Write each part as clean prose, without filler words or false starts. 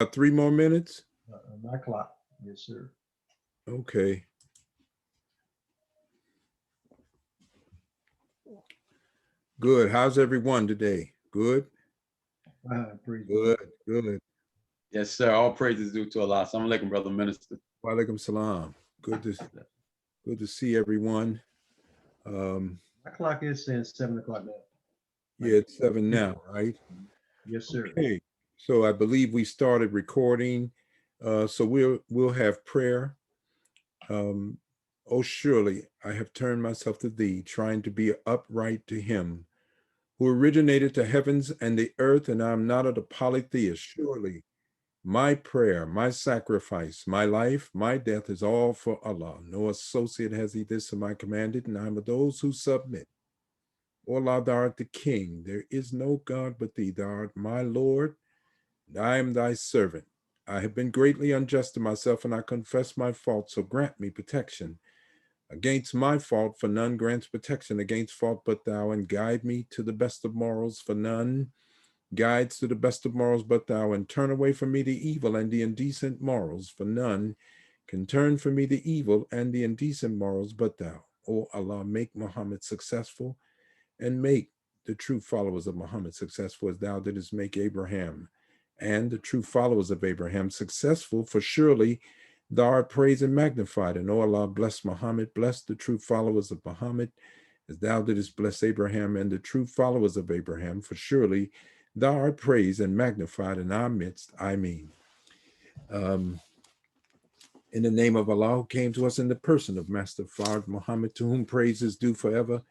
3 more minutes? My clock. Yes, sir. Okay. Good. How's everyone today? Good? Praise the Lord. Good. Good. Yes, sir. All praises due to Allah. Assalamu alaikum, brother minister. Walaikum salam. Good to see everyone. My clock is saying 7 o'clock now. Yeah, it's 7 now, right? Yes, sir. Okay. So I believe we started recording. So we'll have prayer. Oh, surely I have turned myself to thee, trying to be upright to him who originated the heavens and the earth, and I am not of the polytheist. Surely my prayer, my sacrifice, my life, my death is all for Allah. No associate has he this of my commanded, and I am of those who submit. O Allah, thou art the king. There is no God but thee. Thou art my Lord, and I am thy servant. I have been greatly unjust to myself, and I confess my fault, so grant me protection against my fault, for none grants protection against fault but thou, and guide me to the best of morals, for none guides to the best of morals but thou, and turn away from me the evil and the indecent morals, for none can turn from me the evil and the indecent morals but thou. O Allah, make Muhammad successful, and make the true followers of Muhammad successful as thou didst make Abraham and the true followers of Abraham successful, for surely thou art praised and magnified. And O Allah, bless Muhammad, bless the true followers of Muhammad, as thou didst bless Abraham and the true followers of Abraham, for surely thou art praised and magnified in our midst. I mean. In the name of Allah, who came to us in the person of Master Fard Muhammad, to whom praise is due forever,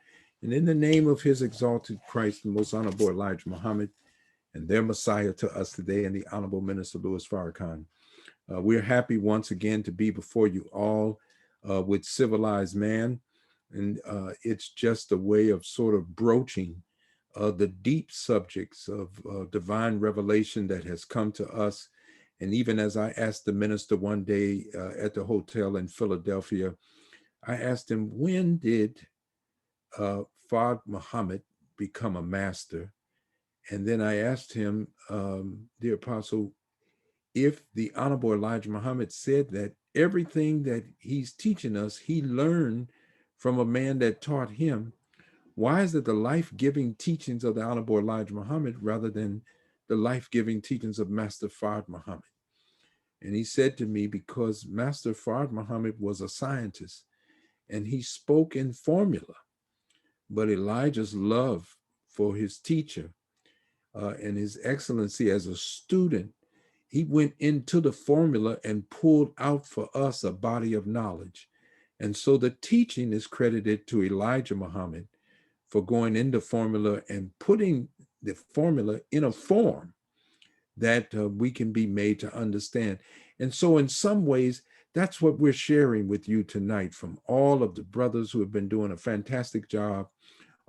and in the name of his exalted Christ, the most honorable Elijah Muhammad, and their Messiah to us today, and the Honorable Minister Louis Farrakhan. We're happy once again to be before you all with Civilized Man. And it's just a way of sort of broaching the deep subjects of divine revelation that has come to us. And even as I asked the minister one day at the hotel in Philadelphia, I asked him, when did Fard Muhammad become a master? And then I asked him, the apostle, if the Honorable Elijah Muhammad said that everything that he's teaching us, he learned from a man that taught him, why is it the life-giving teachings of the Honorable Elijah Muhammad rather than the life-giving teachings of Master Fard Muhammad? And he said to me, because Master Fard Muhammad was a scientist and he spoke in formula, but Elijah's love for his teacher and his excellency as a student, he went into the formula and pulled out for us a body of knowledge. And so the teaching is credited to Elijah Muhammad for going into formula and putting the formula in a form that we can be made to understand. And so in some ways, that's what we're sharing with you tonight from all of the brothers who have been doing a fantastic job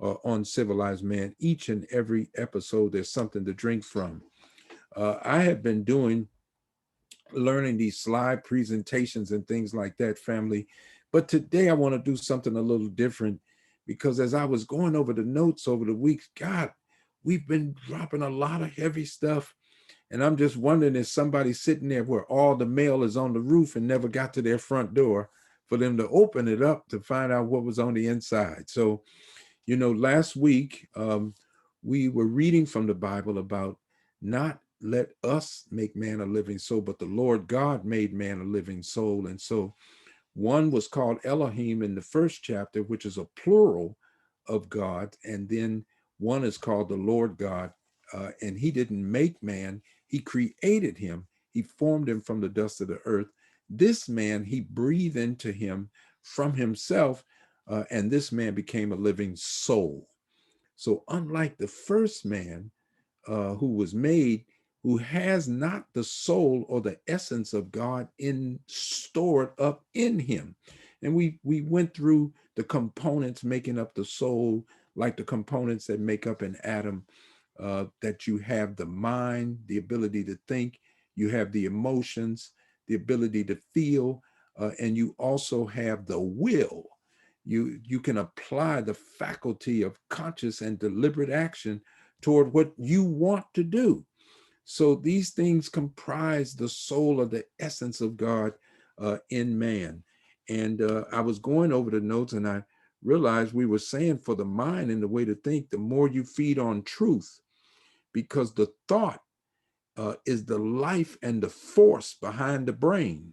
on Civilized Man. Each and every episode, there's something to drink from. I have been learning these slide presentations and things like that, family. But today I want to do something a little different, because as I was going over the notes over the weeks, God, we've been dropping a lot of heavy stuff. And I'm just wondering if somebody's sitting there where all the mail is on the roof and never got to their front door for them to open it up to find out what was on the inside. So, you know, last week we were reading from the Bible about not let us make man a living soul, but the Lord God made man a living soul. And so one was called Elohim in the first chapter, which is a plural of God. And then one is called the Lord God. And he didn't make man, he created him. He formed him from the dust of the earth. This man, he breathed into him from himself, and this man became a living soul. So unlike the first man who was made, who has not the soul or the essence of God stored up in him. And we went through the components making up the soul, like the components that make up an atom, that you have the mind, the ability to think, you have the emotions, the ability to feel, and you also have the will. You can apply the faculty of conscious and deliberate action toward what you want to do. So these things comprise the soul of the essence of God in man. And I was going over the notes and I realized we were saying for the mind and the way to think, the more you feed on truth, because the thought is the life and the force behind the brain.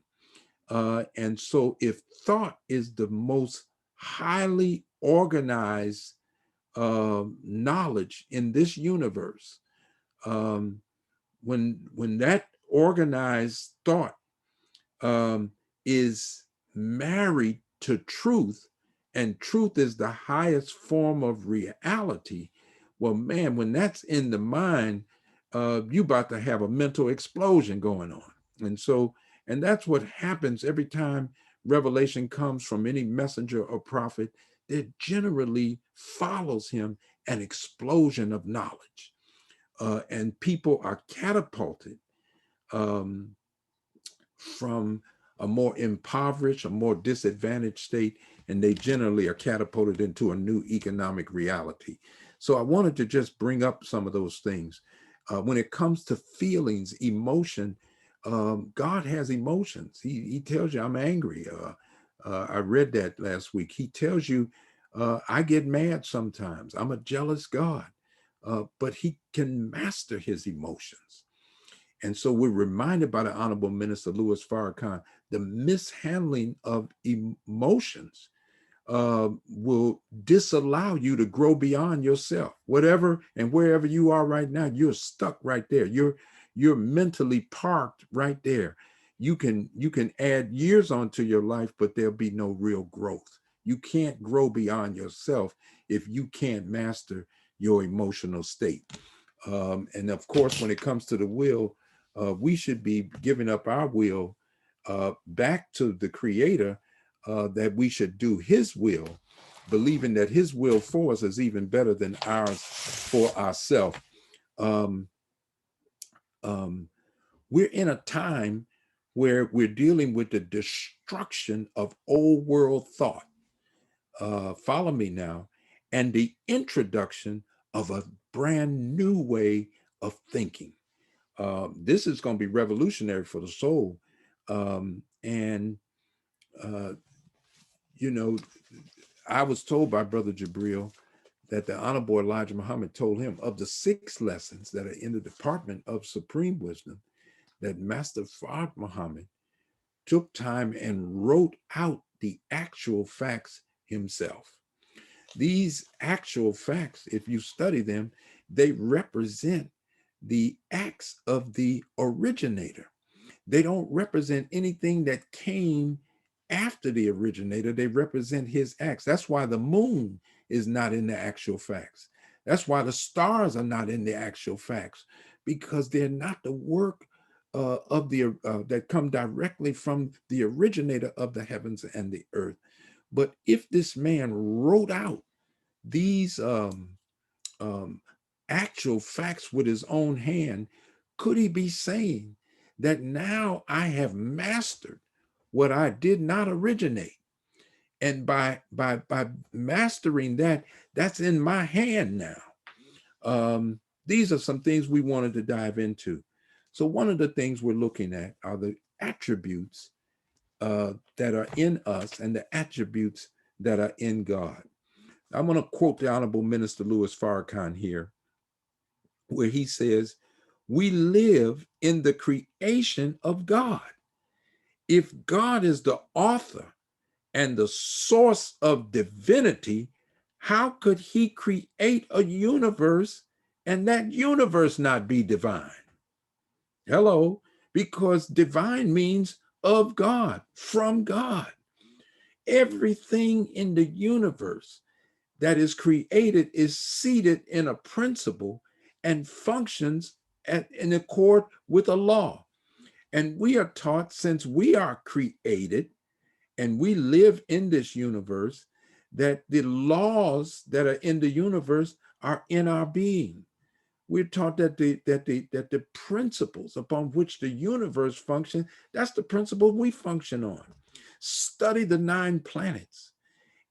And so if thought is the most highly organized knowledge in this universe, when that organized thought is married to truth, and truth is the highest form of reality, well, man, when that's in the mind, you about to have a mental explosion going on. And so, and that's what happens every time revelation comes from any messenger or prophet. It generally follows him an explosion of knowledge. And people are catapulted from a more impoverished, a more disadvantaged state, and they generally are catapulted into a new economic reality. So I wanted to just bring up some of those things. When it comes to feelings, emotion, God has emotions. He tells you, I'm angry. I read that last week. He tells you, I get mad sometimes. I'm a jealous God. But he can master his emotions. And so we're reminded by the Honorable Minister Louis Farrakhan, the mishandling of emotions will disallow you to grow beyond yourself. Whatever and wherever you are right now, you're stuck right there. You're mentally parked right there. You can add years onto your life, but there'll be no real growth. You can't grow beyond yourself if you can't master your emotional state. And of course, when it comes to the will, we should be giving up our will back to the Creator, that we should do his will, believing that his will for us is even better than ours for ourselves. We're in a time where we're dealing with the destruction of old world thought. Follow me now, and the introduction of a brand new way of thinking. This is going to be revolutionary for the soul. And, you know, I was told by Brother Jabril that the Honorable Elijah Muhammad told him of the 6 lessons that are in the Department of Supreme Wisdom, that Master Fard Muhammad took time and wrote out the actual facts himself. These actual facts, if you study them, they represent the acts of the originator. They don't represent anything that came after the originator. They represent his acts. That's why the moon is not in the actual facts. That's why the stars are not in the actual facts, because they're not the work of the that come directly from the originator of the heavens and the earth. But if this man wrote out these actual facts with his own hand, could he be saying that now I have mastered what I did not originate? And by mastering that, that's in my hand now. These are some things we wanted to dive into. So one of the things we're looking at are the attributes that are in us and the attributes that are in God. I'm going to quote the Honorable Minister Louis Farrakhan here, where he says, we live in the creation of God. If God is the author and the source of divinity, how could he create a universe and that universe not be divine? Hello, because divine means of God, from God. Everything in the universe that is created is seated in a principle and functions in accord with a law. And we are taught, since we are created and we live in this universe, that the laws that are in the universe are in our being. We're taught that the principles upon which the universe functions, that's the principle we function on. Study the 9 planets.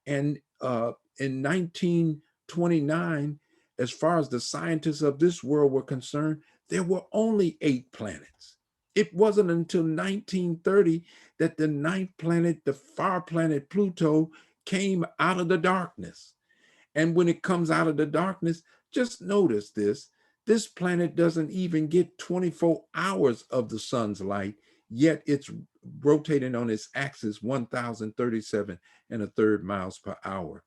And in 1929, as far as the scientists of this world were concerned, there were only 8 planets. It wasn't until 1930 that the 9th planet, the far planet Pluto, came out of the darkness. And when it comes out of the darkness, just notice this planet doesn't even get 24 hours of the sun's light, yet it's rotating on its axis 1,037 and a third miles per hour.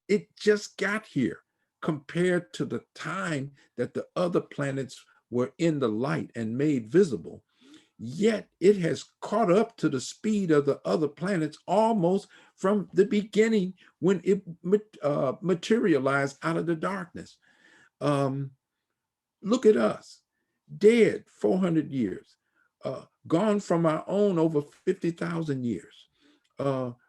It just got here compared to the time that the other planets were in the light and made visible. Yet it has caught up to the speed of the other planets almost from the beginning when it materialized out of the darkness. Look at us, dead 400 years, gone from our own over 50,000 years,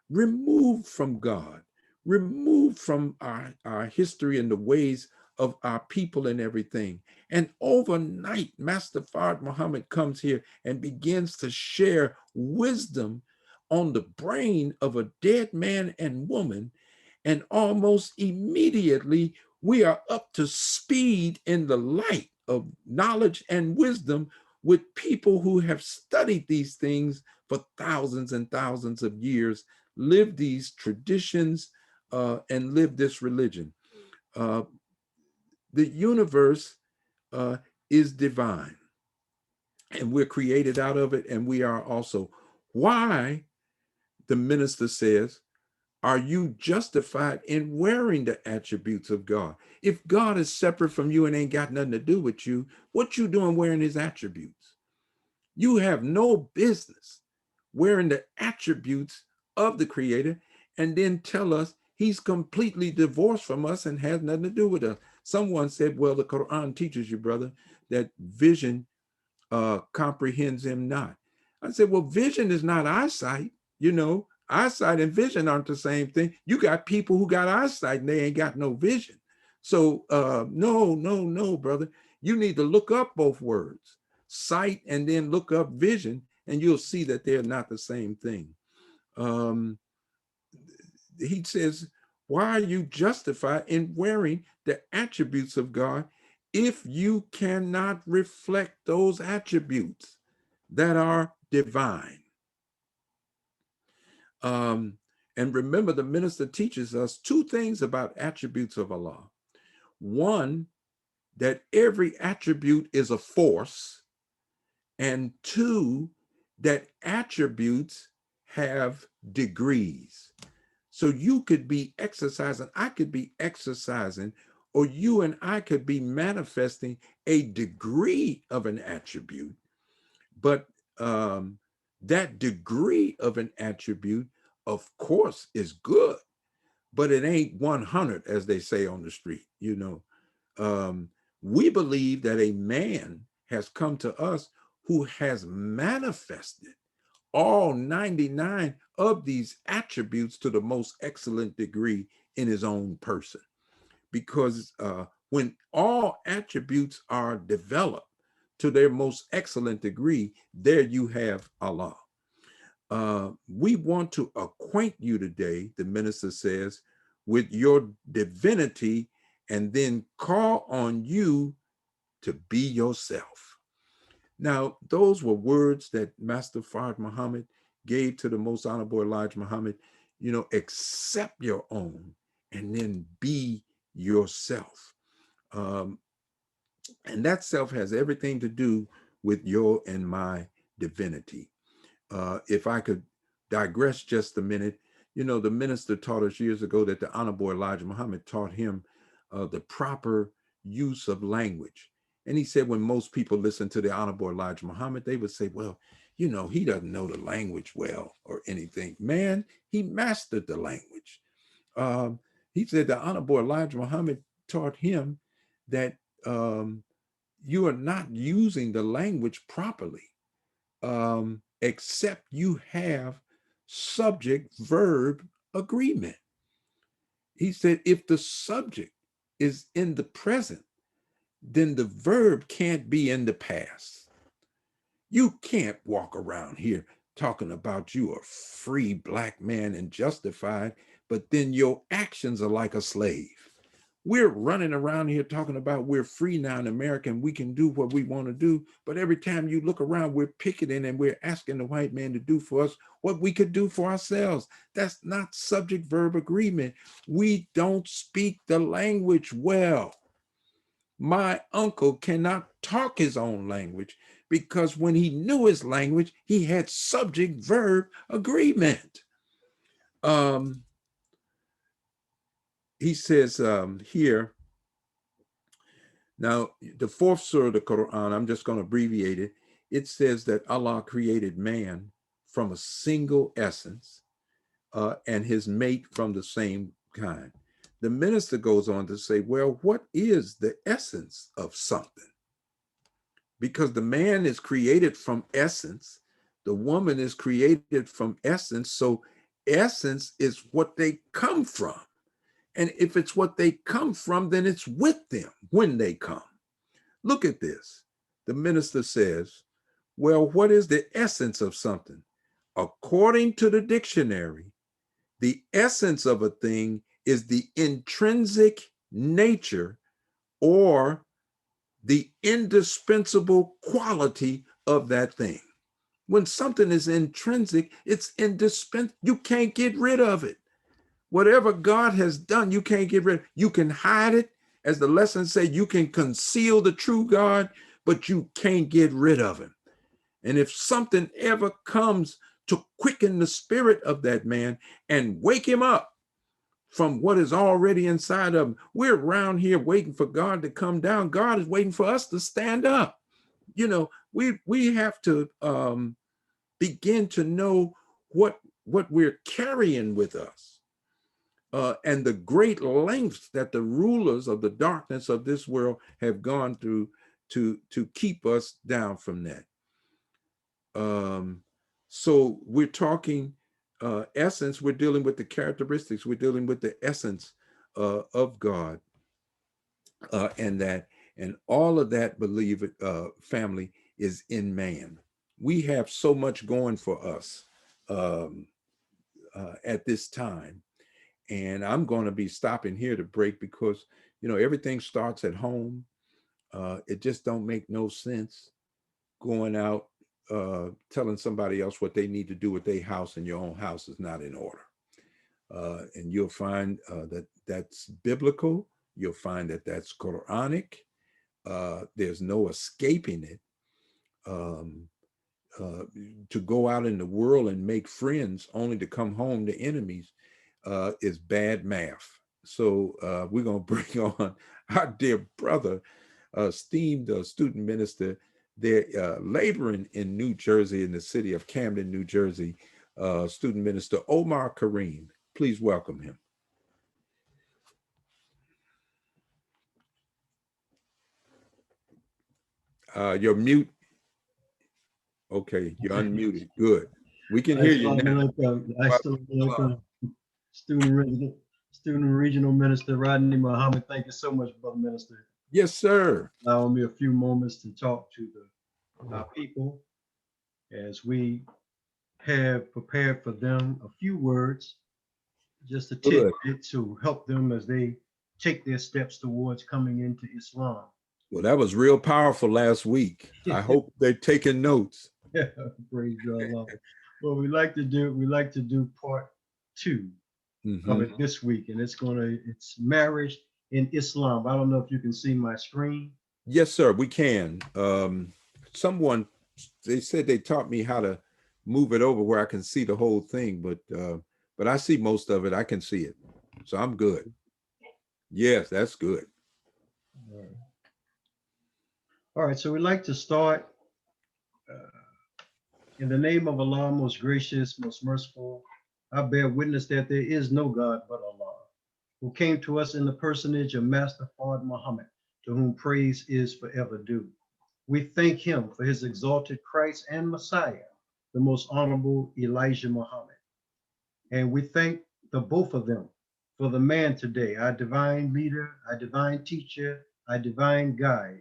removed from God, removed from our history and the ways of our people and everything. And overnight, Master Fard Muhammad comes here and begins to share wisdom on the brain of a dead man and woman. And almost immediately, we are up to speed in the light of knowledge and wisdom with people who have studied these things for thousands and thousands of years, lived these traditions, and lived this religion. The universe is divine, and we're created out of it, and we are also. Why, the minister says, are you justified in wearing the attributes of God? If God is separate from you and ain't got nothing to do with you, what you doing wearing his attributes? You have no business wearing the attributes of the Creator and then tell us he's completely divorced from us and has nothing to do with us. Someone said, well, the Quran teaches you, brother, that vision comprehends him not. I said, well, vision is not eyesight. You know, eyesight and vision aren't the same thing. You got people who got eyesight and they ain't got no vision. So no, brother. You need to look up both words, sight and then look up vision, and you'll see that they're not the same thing. He says, why are you justified in wearing the attributes of God if you cannot reflect those attributes that are divine? And remember, the minister teaches us 2 things about attributes of Allah. One, that every attribute is a force, and 2, that attributes have degrees. So you could be exercising, I could be exercising, or you and I could be manifesting a degree of an attribute, but that degree of an attribute, of course, is good, but it ain't 100, as they say on the street. You know, we believe that a man has come to us who has manifested all 99 of these attributes to the most excellent degree in his own person. Because when all attributes are developed to their most excellent degree, there you have Allah. We want to acquaint you today, the minister says, with your divinity, and then call on you to be yourself. Now, those were words that Master Fard Muhammad gave to the Most Honorable Elijah Muhammad. You know, accept your own and then be yourself. And that self has everything to do with your and my divinity. If I could digress just a minute, you know, the minister taught us years ago that the Honorable Elijah Muhammad taught him the proper use of language. And he said when most people listen to the Honorable Elijah Muhammad, they would say, well, you know, he doesn't know the language well or anything. Man, he mastered the language. He said the Honorable Elijah Muhammad taught him that you are not using the language properly, except you have subject-verb agreement. He said if the subject is in the present, then the verb can't be in the past. You can't walk around here talking about you a free black man and justified, but then your actions are like a slave. We're running around here talking about we're free now in America and we can do what we want to do. But every time you look around, we're picketing and we're asking the white man to do for us what we could do for ourselves. That's not subject verb agreement. We don't speak the language well. My uncle cannot talk his own language because when he knew his language, he had subject verb agreement. He says here, now the fourth surah of the Quran, I'm just going to abbreviate it. It says that Allah created man from a single essence and his mate from the same kind. The minister goes on to say, well, what is the essence of something? Because the man is created from essence, the woman is created from essence, so essence is what they come from. And if it's what they come from, then it's with them when they come. Look at this. The minister says, well, what is the essence of something? According to the dictionary, the essence of a thing is the intrinsic nature or the indispensable quality of that thing. When something is intrinsic, it's indispensable. You can't get rid of it. Whatever God has done, you can't get rid of it. You can hide it. As the lesson said, you can conceal the true God, but you can't get rid of him. And if something ever comes to quicken the spirit of that man and wake him up from what is already inside of him, we're around here waiting for God to come down. God is waiting for us to stand up. You know, we have to begin to know what we're carrying with us. And the great lengths that the rulers of the darkness of this world have gone through to keep us down from that. So we're talking essence, we're dealing with the characteristics, we're dealing with the essence of God, and all of that, believe it, family, is in man. We have so much going for us at this time. And I'm going to be stopping here to break because, you know, everything starts at home. It just don't make no sense going out telling somebody else what they need to do with their house, and your own house is not in order. And you'll find that that's biblical. You'll find that that's Quranic. There's no escaping it. To go out in the world and make friends only to come home to enemies is bad math. So we're going to bring on our dear brother, esteemed student minister. They're laboring in New Jersey, in the city of Camden, New Jersey, student minister Omar Kareem. Please welcome him. You're mute. Okay, you're unmuted. Good. We can hear you now. Student Regional Minister Rodney Muhammad. Thank you so much, Brother Minister. Yes, sir. Allow me a few moments to talk to our people as we have prepared for them a few words, just a tidbit to help them as they take their steps towards coming into Islam. Well, that was real powerful last week. I hope they're taking notes. Praise God. Well, we like to do part 2 of it this week, and it's marriage in Islam. I don't know if you can see my screen. Yes, sir, we can. Someone, they said they taught me how to move it over where I can see the whole thing, but I see most of it. I can see it, so I'm good. Yes, that's good. All right, so we'd like to start in the name of Allah, most gracious, most merciful. I bear witness that there is no God but Allah, who came to us in the personage of Master Fard Muhammad, to whom praise is forever due. We thank him for his exalted Christ and Messiah, the most honorable Elijah Muhammad. And we thank the both of them for the man today, our divine leader, our divine teacher, our divine guide,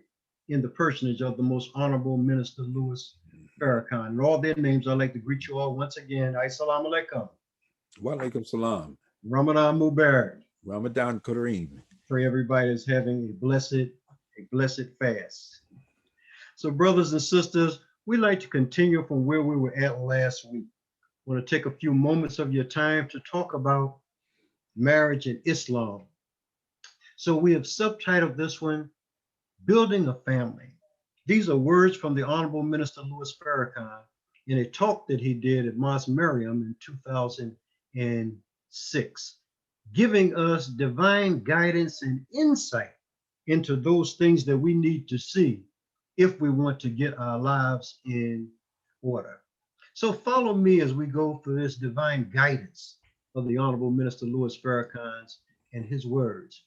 in the personage of the most honorable Minister Louis Farrakhan. And all their names, I'd like to greet you all once again. Assalamu alaikum. Wa alaikum salam. Ramadan Mubarak. Ramadan Kareem. Pray everybody is having a blessed fast. So, brothers and sisters, we'd like to continue from where we were at last week. I want to take a few moments of your time to talk about marriage in Islam. So we have subtitled this one, Building a Family. These are words from the Honorable Minister Louis Farrakhan in a talk that he did at Mosque Mariam in 2006, giving us divine guidance and insight into those things that we need to see if we want to get our lives in order. So follow me as we go through this divine guidance of the Honorable Minister Louis Farrakhan and his words.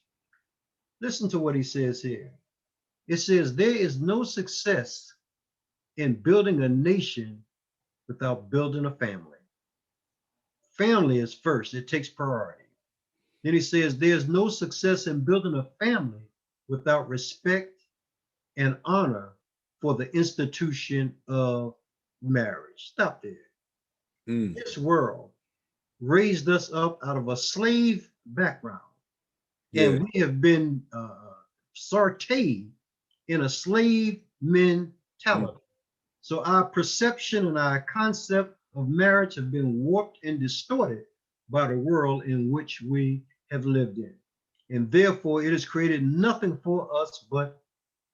Listen to what he says here. It says, there is no success in building a nation without building a family. Family is first, it takes priority. Then he says, there's no success in building a family without respect and honor for the institution of marriage. Stop there. This world raised us up out of a slave background. Yeah. And we have been sauteed in a slave mentality. So our perception and our concept of marriage have been warped and distorted by the world in which we have lived in. And therefore, it has created nothing for us but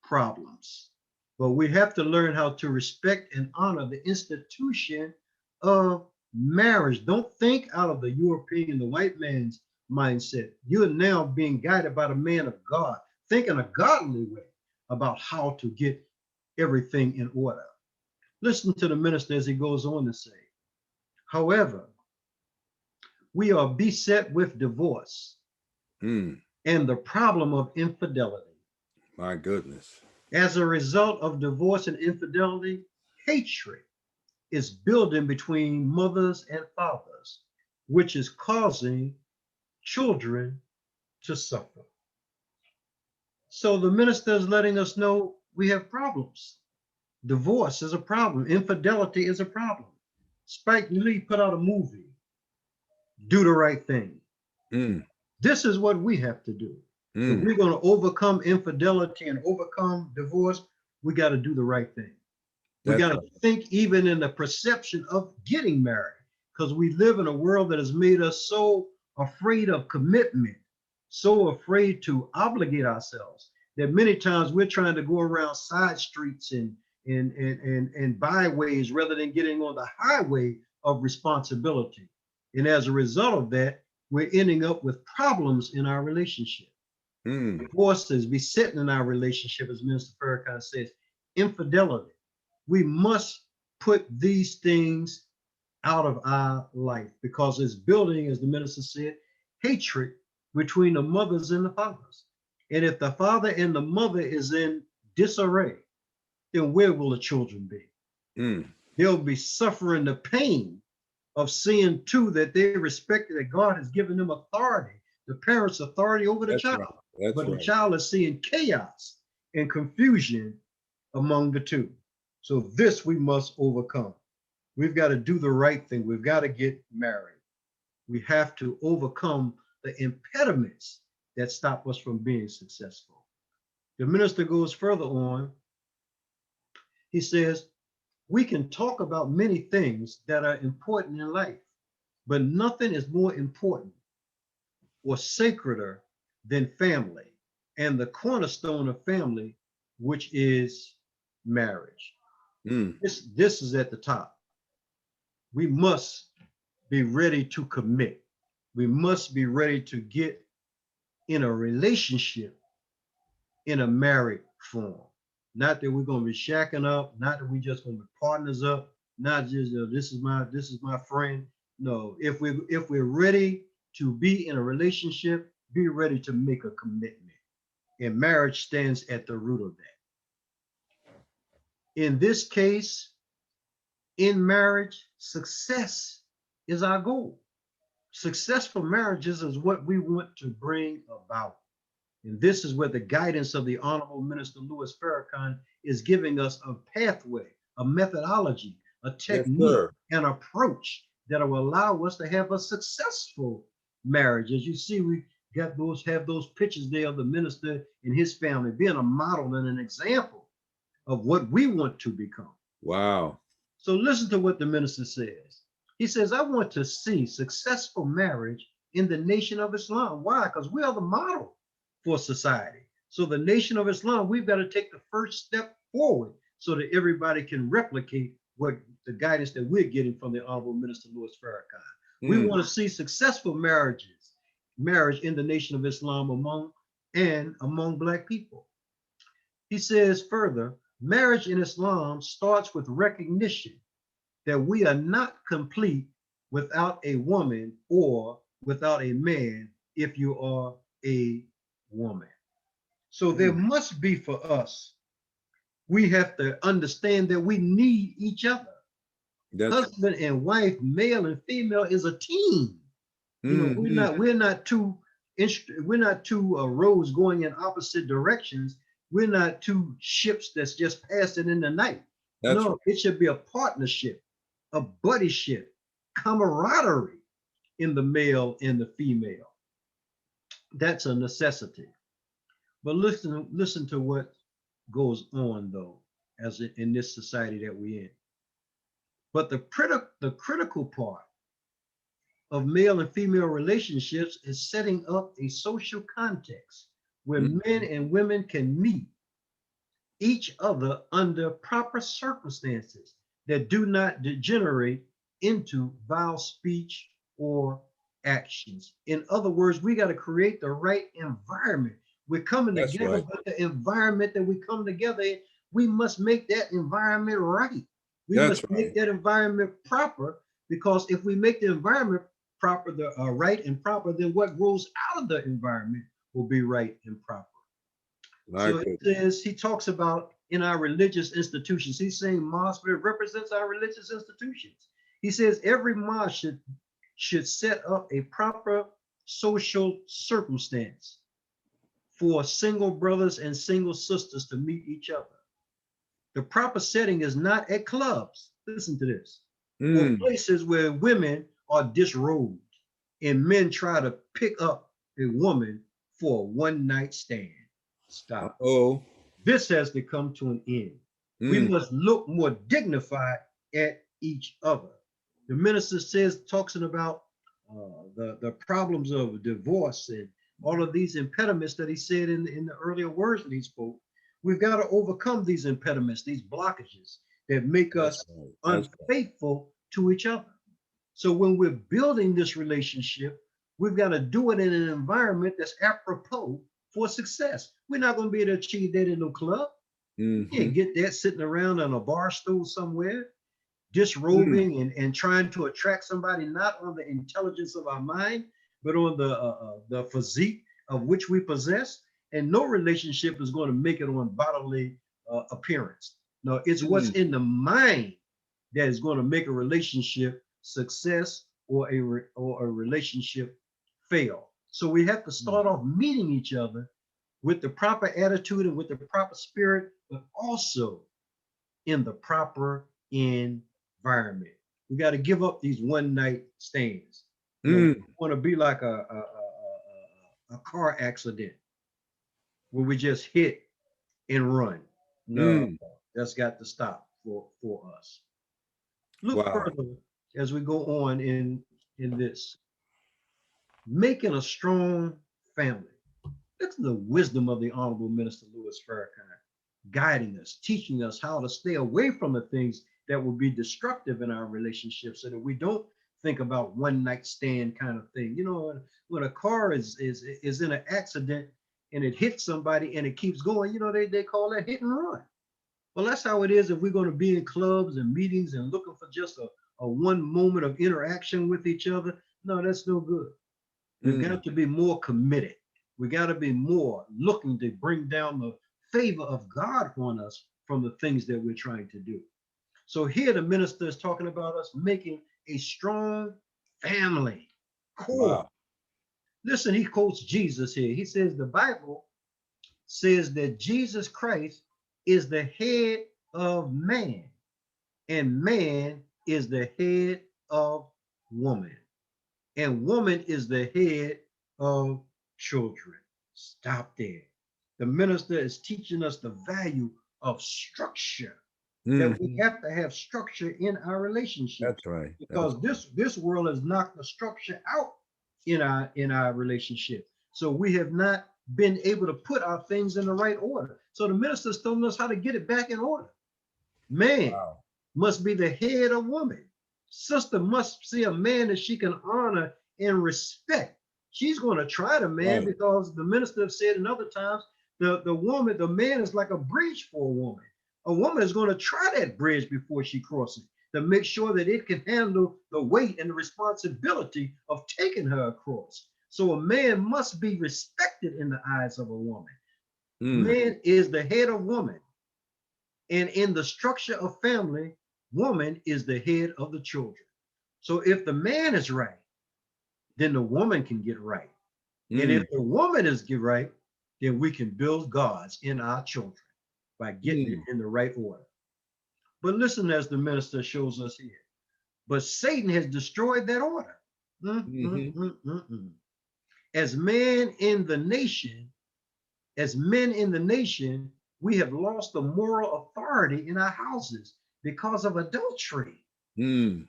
problems. But we have to learn how to respect and honor the institution of marriage. Don't think out of the European, the white man's mindset. You are now being guided by the man of God. Think in a godly way about how to get everything in order. Listen to the minister as he goes on to say, however, we are beset with divorce and the problem of infidelity. My goodness. As a result of divorce and infidelity, hatred is building between mothers and fathers, which is causing children to suffer. So the minister is letting us know we have problems. Divorce is a problem. Infidelity is a problem. Spike Lee put out a movie, Do the Right Thing. This is what we have to do. If we're going to overcome infidelity and overcome divorce, we got to do the right thing. We got to think even in the perception of getting married, because we live in a world that has made us so afraid of commitment, so afraid to obligate ourselves, that many times we're trying to go around side streets and byways rather than getting on the highway of responsibility. And as a result of that, we're ending up with problems in our relationship. Divorce is besetting in our relationship, as Minister Farrakhan says, infidelity. We must put these things out of our life because it's building, as the minister said, hatred between the mothers and the fathers. And if the father and the mother is in disarray, then where will the children be? They'll be suffering the pain of seeing too that they respect that God has given them authority, the parents' authority over the child. But the child is seeing chaos and confusion among the two. So this we must overcome. We've got to do the right thing. We've got to get married. We have to overcome the impediments that stop us from being successful. The minister goes further on. He says, we can talk about many things that are important in life, but nothing is more important or sacreder than family and the cornerstone of family, which is marriage. This is at the top. We must be ready to commit. We must be ready to get in a relationship in a married form. Not that we're going to be shacking up, not that we just going to be partners up, not just this is my friend. No, if we're ready to be in a relationship, be ready to make a commitment. And marriage stands at the root of that. In this case, in marriage, success is our goal. Successful marriages is what we want to bring about. And this is where the guidance of the Honorable Minister Louis Farrakhan is giving us a pathway, a methodology, a technique, an approach that will allow us to have a successful marriage. As you see, we have those pictures there of the minister and his family being a model and an example of what we want to become. Wow. So listen to what the minister says. He says, I want to see successful marriage in the nation of Islam. Why? Because we are the model for society. So the nation of Islam, we've got to take the first step forward so that everybody can replicate what the guidance that we're getting from the Honorable Minister Louis Farrakhan. We want to see successful marriage in the nation of Islam among Black people. He says further, marriage in Islam starts with recognition that we are not complete without a woman or without a man if you are a woman. So there must be for us, we have to understand that we need each other. Husband and wife, male and female, is a team. You know, we're not two roads going in opposite directions. We're not two ships that's just passing in the night. It should be a partnership, a buddyship, camaraderie in the male and the female. That's a necessity. But listen to what goes on though, as in this society that we're in. But the critical part of male and female relationships is setting up a social context where men and women can meet each other under proper circumstances that do not degenerate into vile speech or actions. In other words, we got to create the right environment. We're coming together, but the environment that we come together in, we must make that environment right. We must make that environment proper, because if we make the environment proper, the right and proper, then what grows out of the environment will be right and proper. So it says, he talks about in our religious institutions, he's saying mosque, but it represents our religious institutions. He says every mosque should set up a proper social circumstance for single brothers and single sisters to meet each other. The proper setting is not at clubs, listen to this, or places where women are disrobed and men try to pick up a woman for a one-night stand. Stop. This has to come to an end. We must look more dignified at each other. The minister talks about the problems of divorce and all of these impediments that he said in the earlier words that he spoke. We've got to overcome these impediments, these blockages that make us unfaithful to each other. So when we're building this relationship, we've got to do it in an environment that's apropos for success. We're not going to be able to achieve that in no club. You can't get that sitting around on a bar stool somewhere, disrobing and trying to attract somebody, not on the intelligence of our mind, but on the physique of which we possess. And no relationship is going to make it on bodily appearance. No, it's what's in the mind that is going to make a relationship success or a relationship fail. So we have to start off meeting each other with the proper attitude and with the proper spirit, but also in the proper environment. We got to give up these one-night stands. We want to be like a car accident where we just hit and run. No, that's got to stop for us. Look further as we go on in this. Making a strong family. Look at the wisdom of the Honorable Minister Louis Farrakhan, guiding us, teaching us how to stay away from the things that will be destructive in our relationships, so that we don't think about one night stand kind of thing. You know, when a car is in an accident and it hits somebody and it keeps going, you know, they call that hit and run. Well, that's how it is if we're going to be in clubs and meetings and looking for just a one moment of interaction with each other. No, that's no good. We've got to be more committed. We got to be more looking to bring down the favor of God on us from the things that we're trying to do. So here the minister is talking about us making a strong family core. Wow. Listen, he quotes Jesus here. He says the Bible says that Jesus Christ is the head of man, and man is the head of woman, and woman is the head of children. Stop there. The minister is teaching us the value of structure, that we Mhm. have to have structure in our relationships, That's right. because this world has knocked the structure out in our relationship. So we have not been able to put our things in the right order. So the minister's telling us how to get it back in order. Man Wow. must be the head of woman. Sister must see a man that she can honor and respect. She's going to try the man, Right. because the minister have said in other times, the man is like a bridge for a woman. A woman is going to try that bridge before she crosses to make sure that it can handle the weight and the responsibility of taking her across. So a man must be respected in the eyes of a woman. Mm. Man is the head of woman. And in the structure of family, woman is the head of the children. So if the man is right, then the woman can get right. And if Mm. the woman is get right, then we can build gods in our children by getting it Mm. in the right order. But listen, as the minister shows us here, but Satan has destroyed that order. Mm, mm, Mhm. mm, mm, mm. As man in the nation, as men in the nation, we have lost the moral authority in our houses because of adultery. Mm.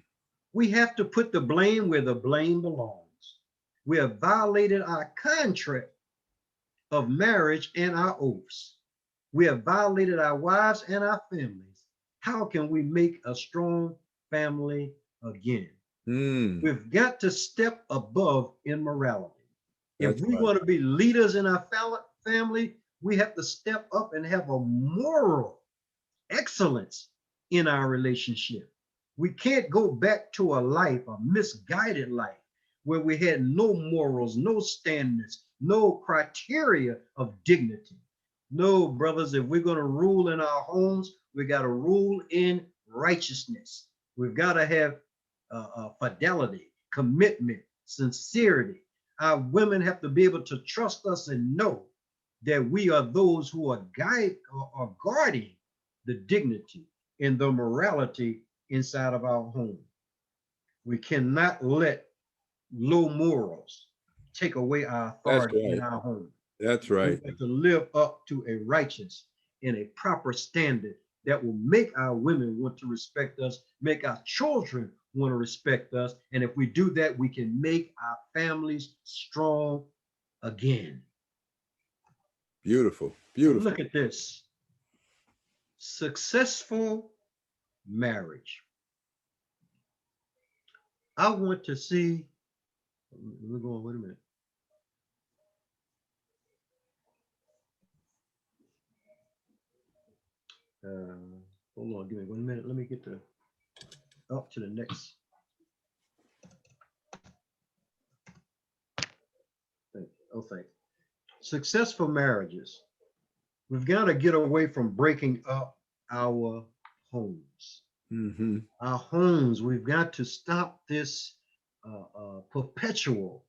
We have to put the blame where the blame belongs. We have violated our contract of marriage and our oaths. We have violated our wives and our families. How can we make a strong family again? Mm. We've got to step above immorality. If That's we right. want to be leaders in our family, we have to step up and have a moral excellence in our relationship. We can't go back to a life, a misguided life, where we had no morals, no standards, no criteria of dignity. No, brothers, if we're going to rule in our homes, we got to rule in righteousness. We've got to have fidelity, commitment, sincerity. Our women have to be able to trust us and know that we are those who are guarding the dignity and the morality inside of our home. We cannot let low morals take away our That's authority in right. our home. That's We've right. got to live up to a righteous and a proper standard that will make our women want to respect us, make our children want to respect us. And if we do that, we can make our families strong again. Beautiful. So Beautiful. look at this. Successful marriage. I want to see, we're going, wait a minute. Hold on, give me 1 minute. Let me get up to the next thing. Oh, thank you. Successful marriages. We've got to get away from breaking up our homes. Mm-hmm. Our homes, we've got to stop this perpetual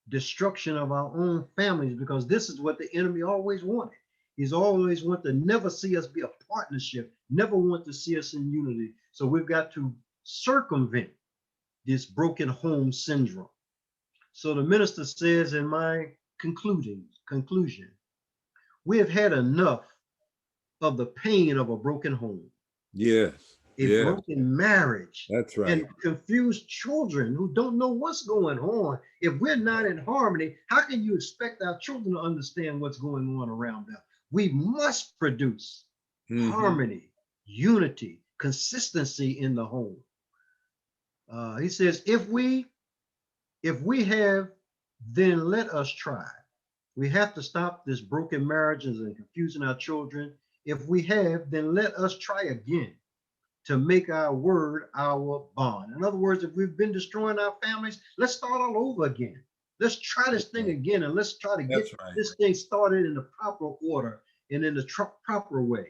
destruction of our own families, because this is what the enemy always wanted. He's always want to never see us be a partnership, never want to see us in unity. So we've got to circumvent this broken home syndrome. So the minister says in my conclusion, we have had enough of the pain of a broken home, Yes. a Yes. broken marriage, That's right. and confused children who don't know what's going on. If we're not in harmony, how can you expect our children to understand what's going on around them? We must produce Mm-hmm. harmony, unity, consistency in the home. He says, if we have, then let us try. We have to stop this broken marriages and confusing our children. If we have, then let us try again to make our word our bond. In other words, if we've been destroying our families, let's start all over again. Let's try this thing again, and let's try to get That's right. this thing started in the proper order and in the proper way.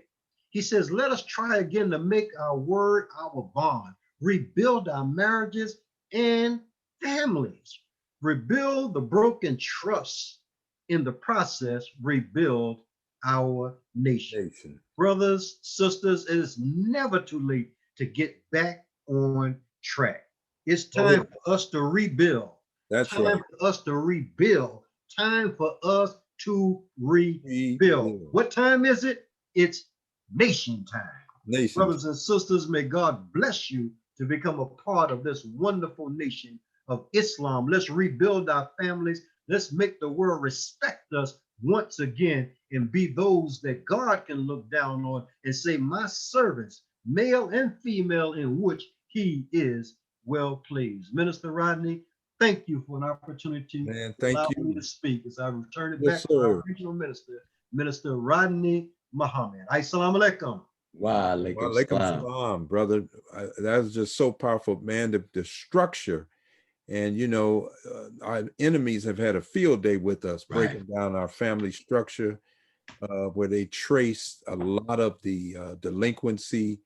He says, let us try again to make our word our bond, rebuild our marriages and families, rebuild the broken trust, in the process, rebuild our nation. Brothers, sisters, it is never too late to get back on track. It's time for us to rebuild. That's Time right. for us to rebuild time for us to rebuild. Rebuild. What time is it? It's nation time. Nation. Brothers and sisters, may God bless you to become a part of this wonderful nation of Islam. Let's rebuild our families. Let's make the world respect us once again and be those that God can look down on and say, my servants, male and female, in which he is well pleased. Minister Rodney, thank you for an opportunity Man, to thank allow you. me to speak as I return it Yes, back to our sir. regional minister, Minister Rodney Muhammad. Assalamu alaikum. Wa alaikum Walaikum salam. salam, brother. That was just so powerful, man. The structure, and you know, our enemies have had a field day with us, breaking down our family structure, where they trace a lot of the delinquency,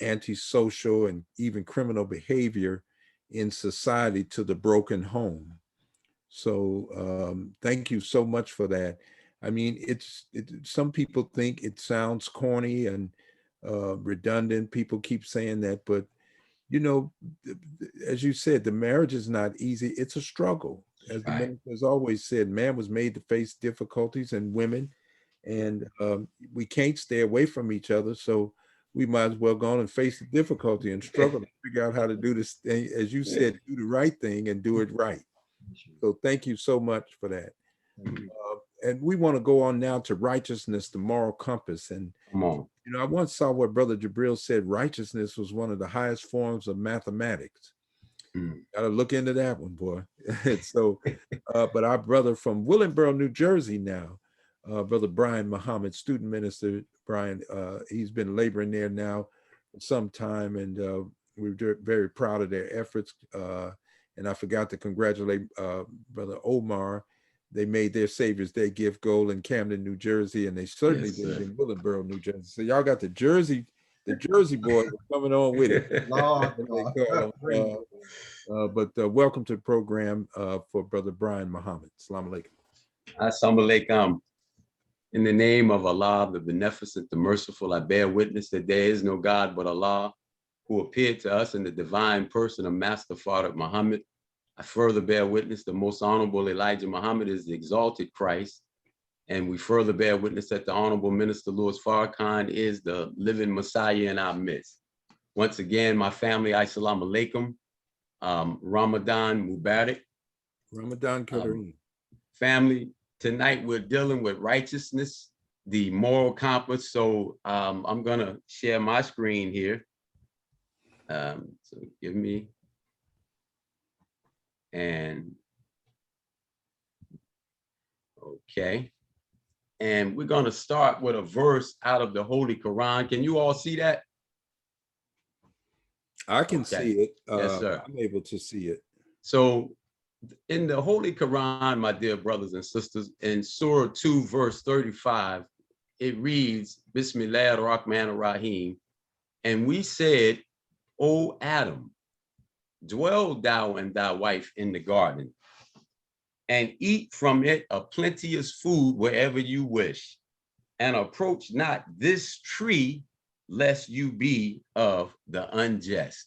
antisocial, and even criminal behavior in society to the broken home. So thank you so much for that. I mean, some people think it sounds corny and redundant. People keep saying that, but you know, as you said, the marriage is not easy. It's a struggle. As the minister has always said, man was made to face difficulties, and women, and we can't stay away from each other. So we might as well go on and face the difficulty and struggle to figure out how to do this thing, as you said, do the right thing and do it right. So thank you so much for that. And we want to go on now to righteousness, the moral compass. And Come on. you know, I once saw what Brother Jabril said, righteousness was one of the highest forms of mathematics. Got to look into that one, boy. So, but our brother from Willingboro, New Jersey now, Brother Brian Muhammad, student minister, Brian, he's been laboring there now for some time, and we're very proud of their efforts. And I forgot to congratulate Brother Omar. They made their Savior's Day gift goal in Camden, New Jersey, and they certainly did it in Willingboro, New Jersey. So y'all got the Jersey boys coming on with it. But welcome to the program for Brother Brian Muhammad. Assalamu alaikum. Assalamu alaikum. In the name of Allah, the Beneficent, the Merciful, I bear witness that there is no God but Allah, who appeared to us in the divine person of Master Father Muhammad. I further bear witness the most honorable Elijah Muhammad is the exalted Christ. And we further bear witness that the Honorable Minister Louis Farrakhan is the living Messiah in our midst. Once again, my family, Assalamu alaikum. Ramadan Mubarak. Ramadan Kareem. Family, tonight we're dealing with righteousness, the moral compass. So I'm gonna share my screen here. So give me, and okay. And we're gonna start with a verse out of the Holy Quran. Can you all see that? I can see it. Yes, sir. I'm able to see it. So in the Holy Quran, my dear brothers and sisters, in Surah 2, verse 35, it reads, Bismillah ar-Rahman ar-Rahim. And we said, O Adam, dwell thou and thy wife in the garden, and eat from it a plenteous food wherever you wish, and approach not this tree, lest you be of the unjust.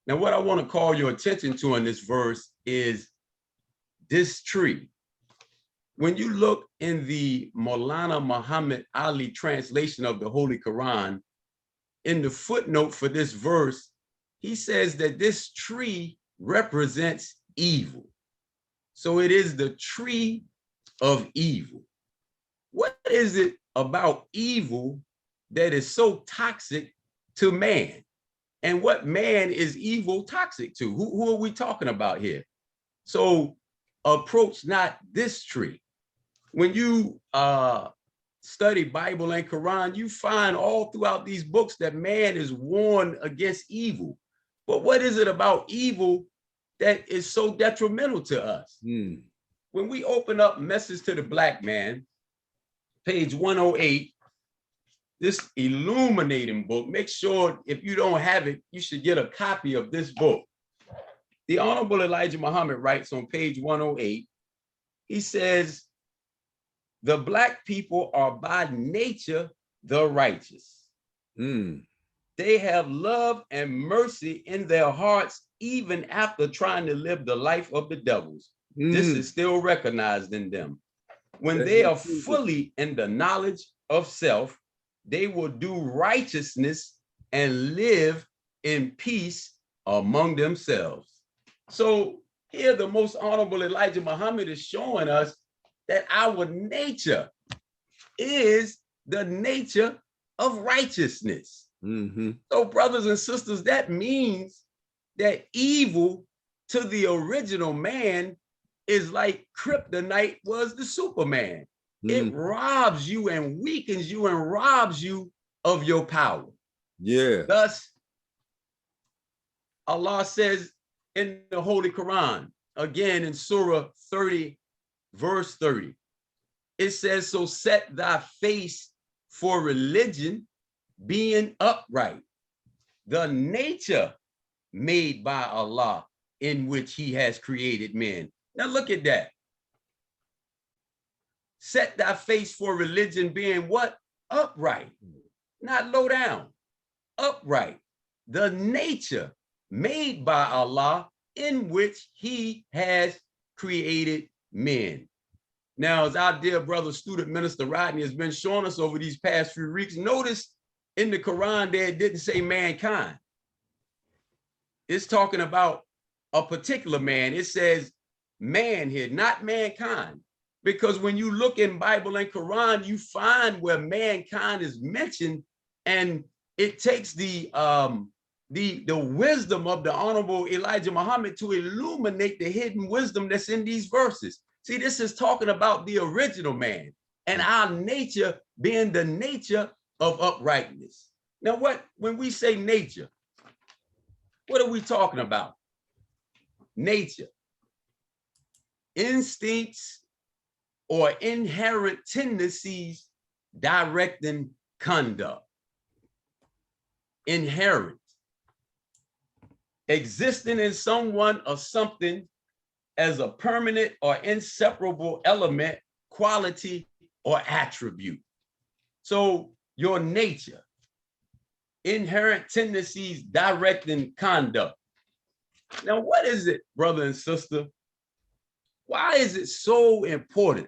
Now, what I want to call your attention to in this verse is this tree. When you look in the Maulana Muhammad Ali translation of the Holy Quran, in the footnote for this verse, he says that this tree represents evil. So it is the tree of evil. What is it about evil that is so toxic to man? And what man is evil toxic to? Who are we talking about here? So approach not this tree. When you study Bible and Quran, you find all throughout these books that man is warned against evil. But what is it about evil that is so detrimental to us? When we open up Message to the Black Man, page 108, this illuminating book, make sure if you don't have it, you should get a copy of this book. The Honorable Elijah Muhammad writes on page 108, he says, the Black people are by nature the righteous. They have love and mercy in their hearts, even after trying to live the life of the devils. This Mm. is still recognized in them. When That they he are chooses. fully in the knowledge of self, they will do righteousness and live in peace among themselves. So here the most honorable Elijah Muhammad is showing us that our nature is the nature of righteousness. Mm-hmm. So brothers and sisters, that means that evil to the original man is like kryptonite was the Superman. It robs you and weakens you and robs you of your power. Yeah. Thus, Allah says in the Holy Quran, again in Surah 30, verse 30, it says, so set thy face for religion being upright, the nature made by Allah in which he has created men. Now look at that. Set thy face for religion being what? Upright, not low down, upright. The nature made by Allah in which he has created men. Now, as our dear brother, student minister Rodney has been showing us over these past few weeks, notice in the Quran there it didn't say mankind. It's talking about a particular man. It says man here, not mankind. Because when you look in Bible and Quran, you find where mankind is mentioned, and it takes the wisdom of the honorable Elijah Muhammad to illuminate the hidden wisdom that's in these verses. See, this is talking about the original man and our nature being the nature of uprightness. Now, when we say nature, what are we talking about? Nature, instincts, or inherent tendencies directing conduct. Inherent, existing in someone or something as a permanent or inseparable element, quality, or attribute. So your nature, inherent tendencies directing conduct. Now, what is it, brother and sister? Why is it so important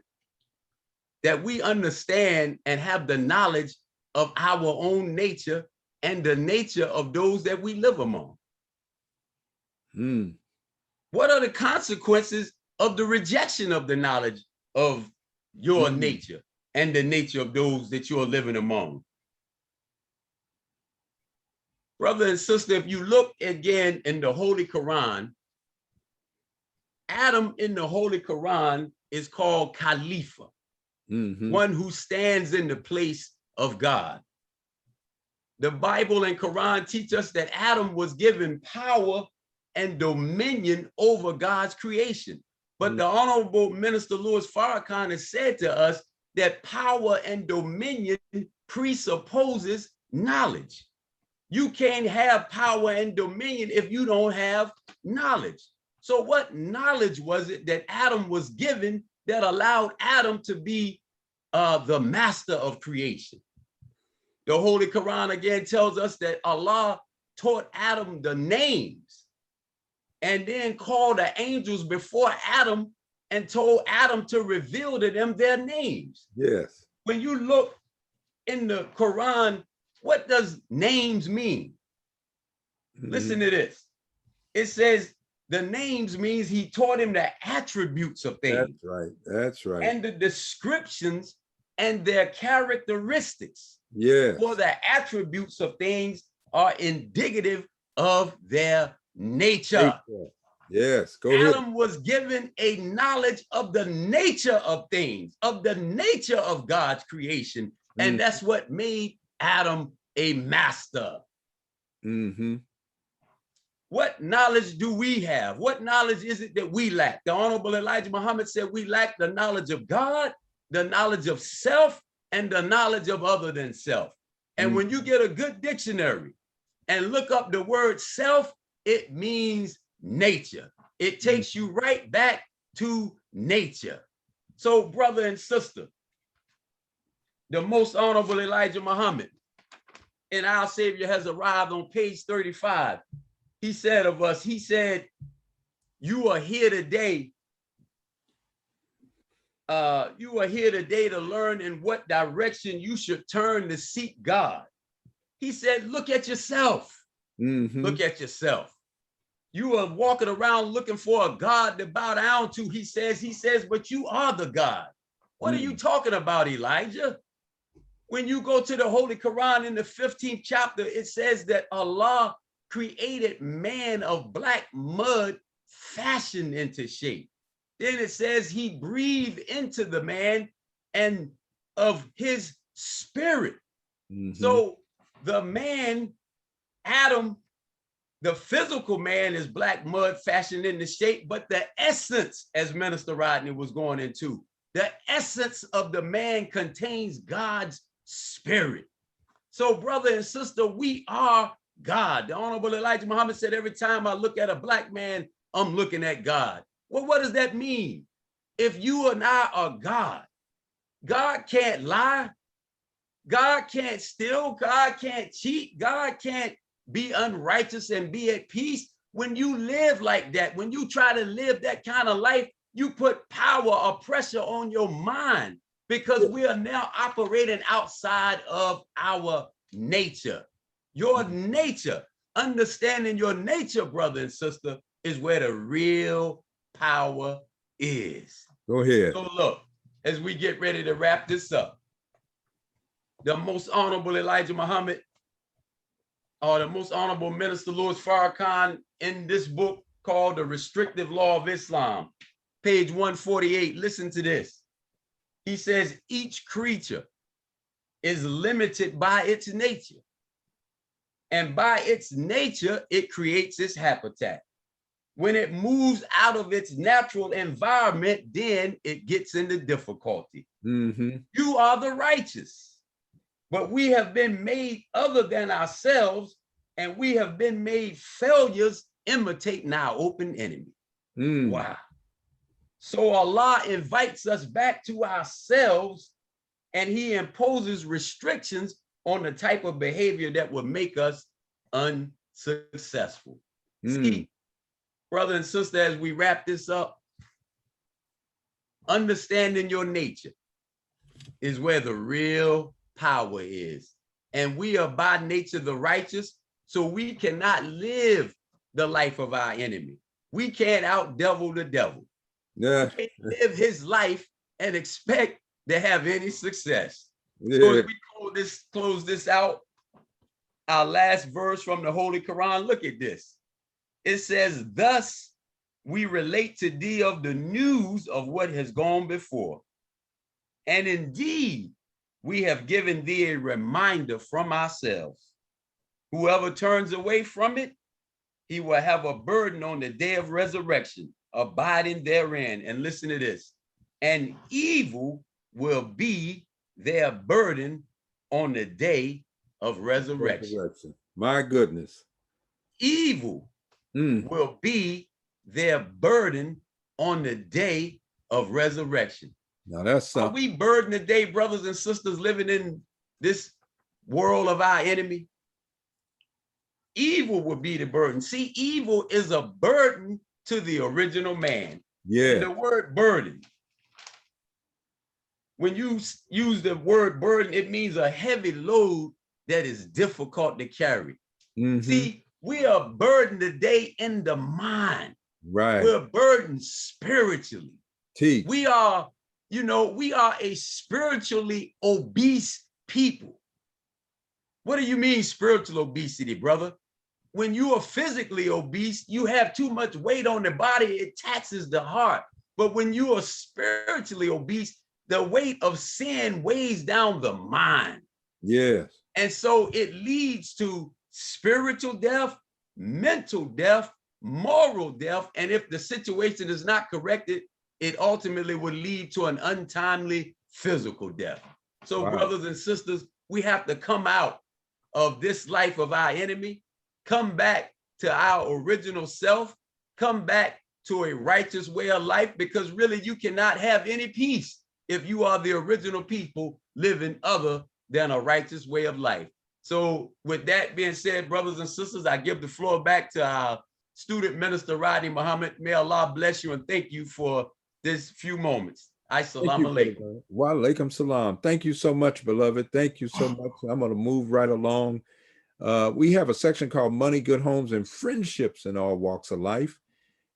that we understand and have the knowledge of our own nature and the nature of those that we live among? What are the consequences of the rejection of the knowledge of your nature and the nature of those that you're living among? Brother and sister, if you look again in the Holy Quran, Adam in the Holy Quran is called Khalifa, one who stands in the place of God. The Bible and Quran teach us that Adam was given power and dominion over God's creation. But the Honorable Minister Louis Farrakhan has said to us that power and dominion presupposes knowledge. You can't have power and dominion if you don't have knowledge. So what knowledge was it that Adam was given that allowed Adam to be the master of creation? The Holy Quran again tells us that Allah taught Adam the names and then called the angels before Adam and told Adam to reveal to them their names. Yes. When you look in the Quran, what does names mean? Listen to this. It says the names means he taught him the attributes of things. That's right. That's right. And the descriptions and their characteristics. Yes. For the attributes of things are indicative of their nature. Yes, go ahead. Adam was given a knowledge of the nature of things, of the nature of God's creation. And that's what made Adam a master. What knowledge do we have? What knowledge is it that we lack? The Honorable Elijah Muhammad said we lack the knowledge of God, the knowledge of self, and the knowledge of other than self. And when you get a good dictionary and look up the word self, it means nature. It takes you right back to nature. So brother and sister, the most honorable Elijah Muhammad and our Savior has arrived on page 35. He said of us, he said, you are here today you are here today to learn in what direction you should turn to seek God. He said, look at yourself. Look at yourself. You are walking around looking for a God to bow down to. He says, but you are the God. What are you talking about, Elijah? When you go to the Holy Quran in the 15th chapter, it says that Allah created man of black mud fashioned into shape. Then it says he breathed into the man and of his spirit. So the man, Adam, the physical man is black mud fashioned into shape, but the essence, as Minister Rodney was going into, the essence of the man contains God's spirit. So brother and sister, we are God. The Honorable Elijah Muhammad said, every time I look at a black man, I'm looking at God. Well, what does that mean? If you and I are God, God can't lie. God can't steal. God can't cheat. God can't be unrighteous and be at peace. When you live like that, when you try to live that kind of life, you put power or pressure on your mind, because we are now operating outside of our nature. Your nature, understanding your nature, brother and sister, is where the real power is. Go ahead. So look, as we get ready to wrap this up, the Most Honorable Elijah Muhammad, or the Most Honorable Minister Louis Farrakhan, in this book called The Restrictive Law of Islam, page 148, listen to this. He says, each creature is limited by its nature. And by its nature, it creates its habitat. When it moves out of its natural environment, then it gets into difficulty. You are the righteous, but we have been made other than ourselves, and we have been made failures imitating our open enemy. Wow. So Allah invites us back to ourselves, and he imposes restrictions on the type of behavior that will make us unsuccessful. See, brother and sister, as we wrap this up, understanding your nature is where the real power is. And we are by nature the righteous, so we cannot live the life of our enemy. We can't out-devil the devil. Yeah. We can't live his life and expect to have any success. Yeah. So as we close this out, our last verse from the Holy Quran, look at this. It says, thus we relate to thee of the news of what has gone before. And indeed, we have given thee a reminder from ourselves. Whoever turns away from it, he will have a burden on the day of resurrection, abiding therein. And listen to this. And evil will be their burden on the day of resurrection. My goodness. Evil will be their burden on the day of resurrection. Now that's something. Are we burdened today, brothers and sisters, living in this world of our enemy? Evil will be the burden. See, evil is a burden to the original man. Yeah. And the word burden, when you use the word burden, it means a heavy load that is difficult to carry. See, we are burdened today in the mind. Right. We're burdened spiritually. Teach. We are, we are a spiritually obese people. What do you mean spiritual obesity, brother? When you are physically obese, you have too much weight on the body, it taxes the heart. But when you are spiritually obese, the weight of sin weighs down the mind. Yes. And so it leads to spiritual death, mental death, moral death. And if the situation is not corrected, it ultimately would lead to an untimely physical death. So brothers and sisters, we have to come out of this life of our enemy, come back to our original self, come back to a righteous way of life, because really you cannot have any peace if you are the original people living other than a righteous way of life. So with that being said, brothers and sisters, I give the floor back to our student minister, Rodney Muhammad. May Allah bless you and thank you for this few moments. Thank Assalamu you, Brother alaikum. Bernard. Wa alaikum salam. Thank you so much, beloved. Thank you so much. I'm going to move right along. We have a section called Money, Good Homes, and Friendships in All Walks of Life.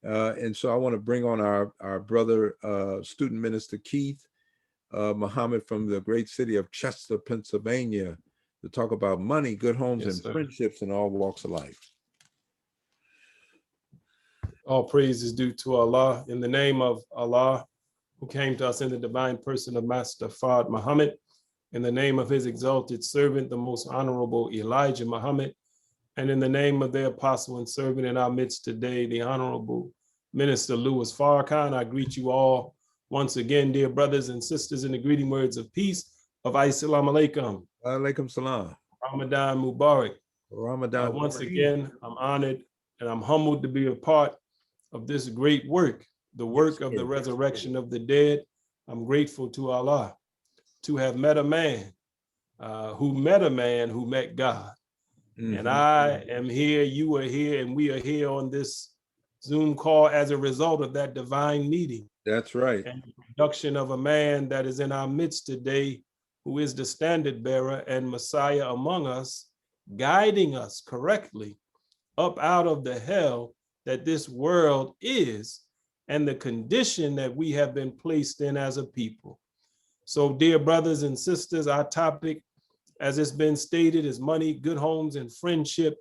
And so I want to bring on our brother, student minister Keith Muhammad from the great city of Chester, Pennsylvania, to talk about money, good homes, Yes, and sir. friendships in all walks of life. All praise is due to Allah. In the name of Allah, who came to us in the divine person of Master Fard Muhammad, in the name of his exalted servant, the most honorable Elijah Muhammad, and in the name of their apostle and servant in our midst today, the honorable Minister Louis Farrakhan, I greet you all once again, dear brothers and sisters, in the greeting words of peace of Assalamu alaikum. Wa alaikum salam. Ramadan Mubarak. Ramadan. Once again, I'm honored and I'm humbled to be a part of this great work, the work of the resurrection of the dead. I'm grateful to Allah to have met a man who met a man who met God. And I am here, you are here, and we are here on this Zoom call as a result of that divine meeting. That's right. And the production of a man that is in our midst today, who is the standard bearer and Messiah among us, guiding us correctly up out of the hell that this world is and the condition that we have been placed in as a people. So, dear brothers and sisters, our topic, as it's been stated, is money, good homes, and friendship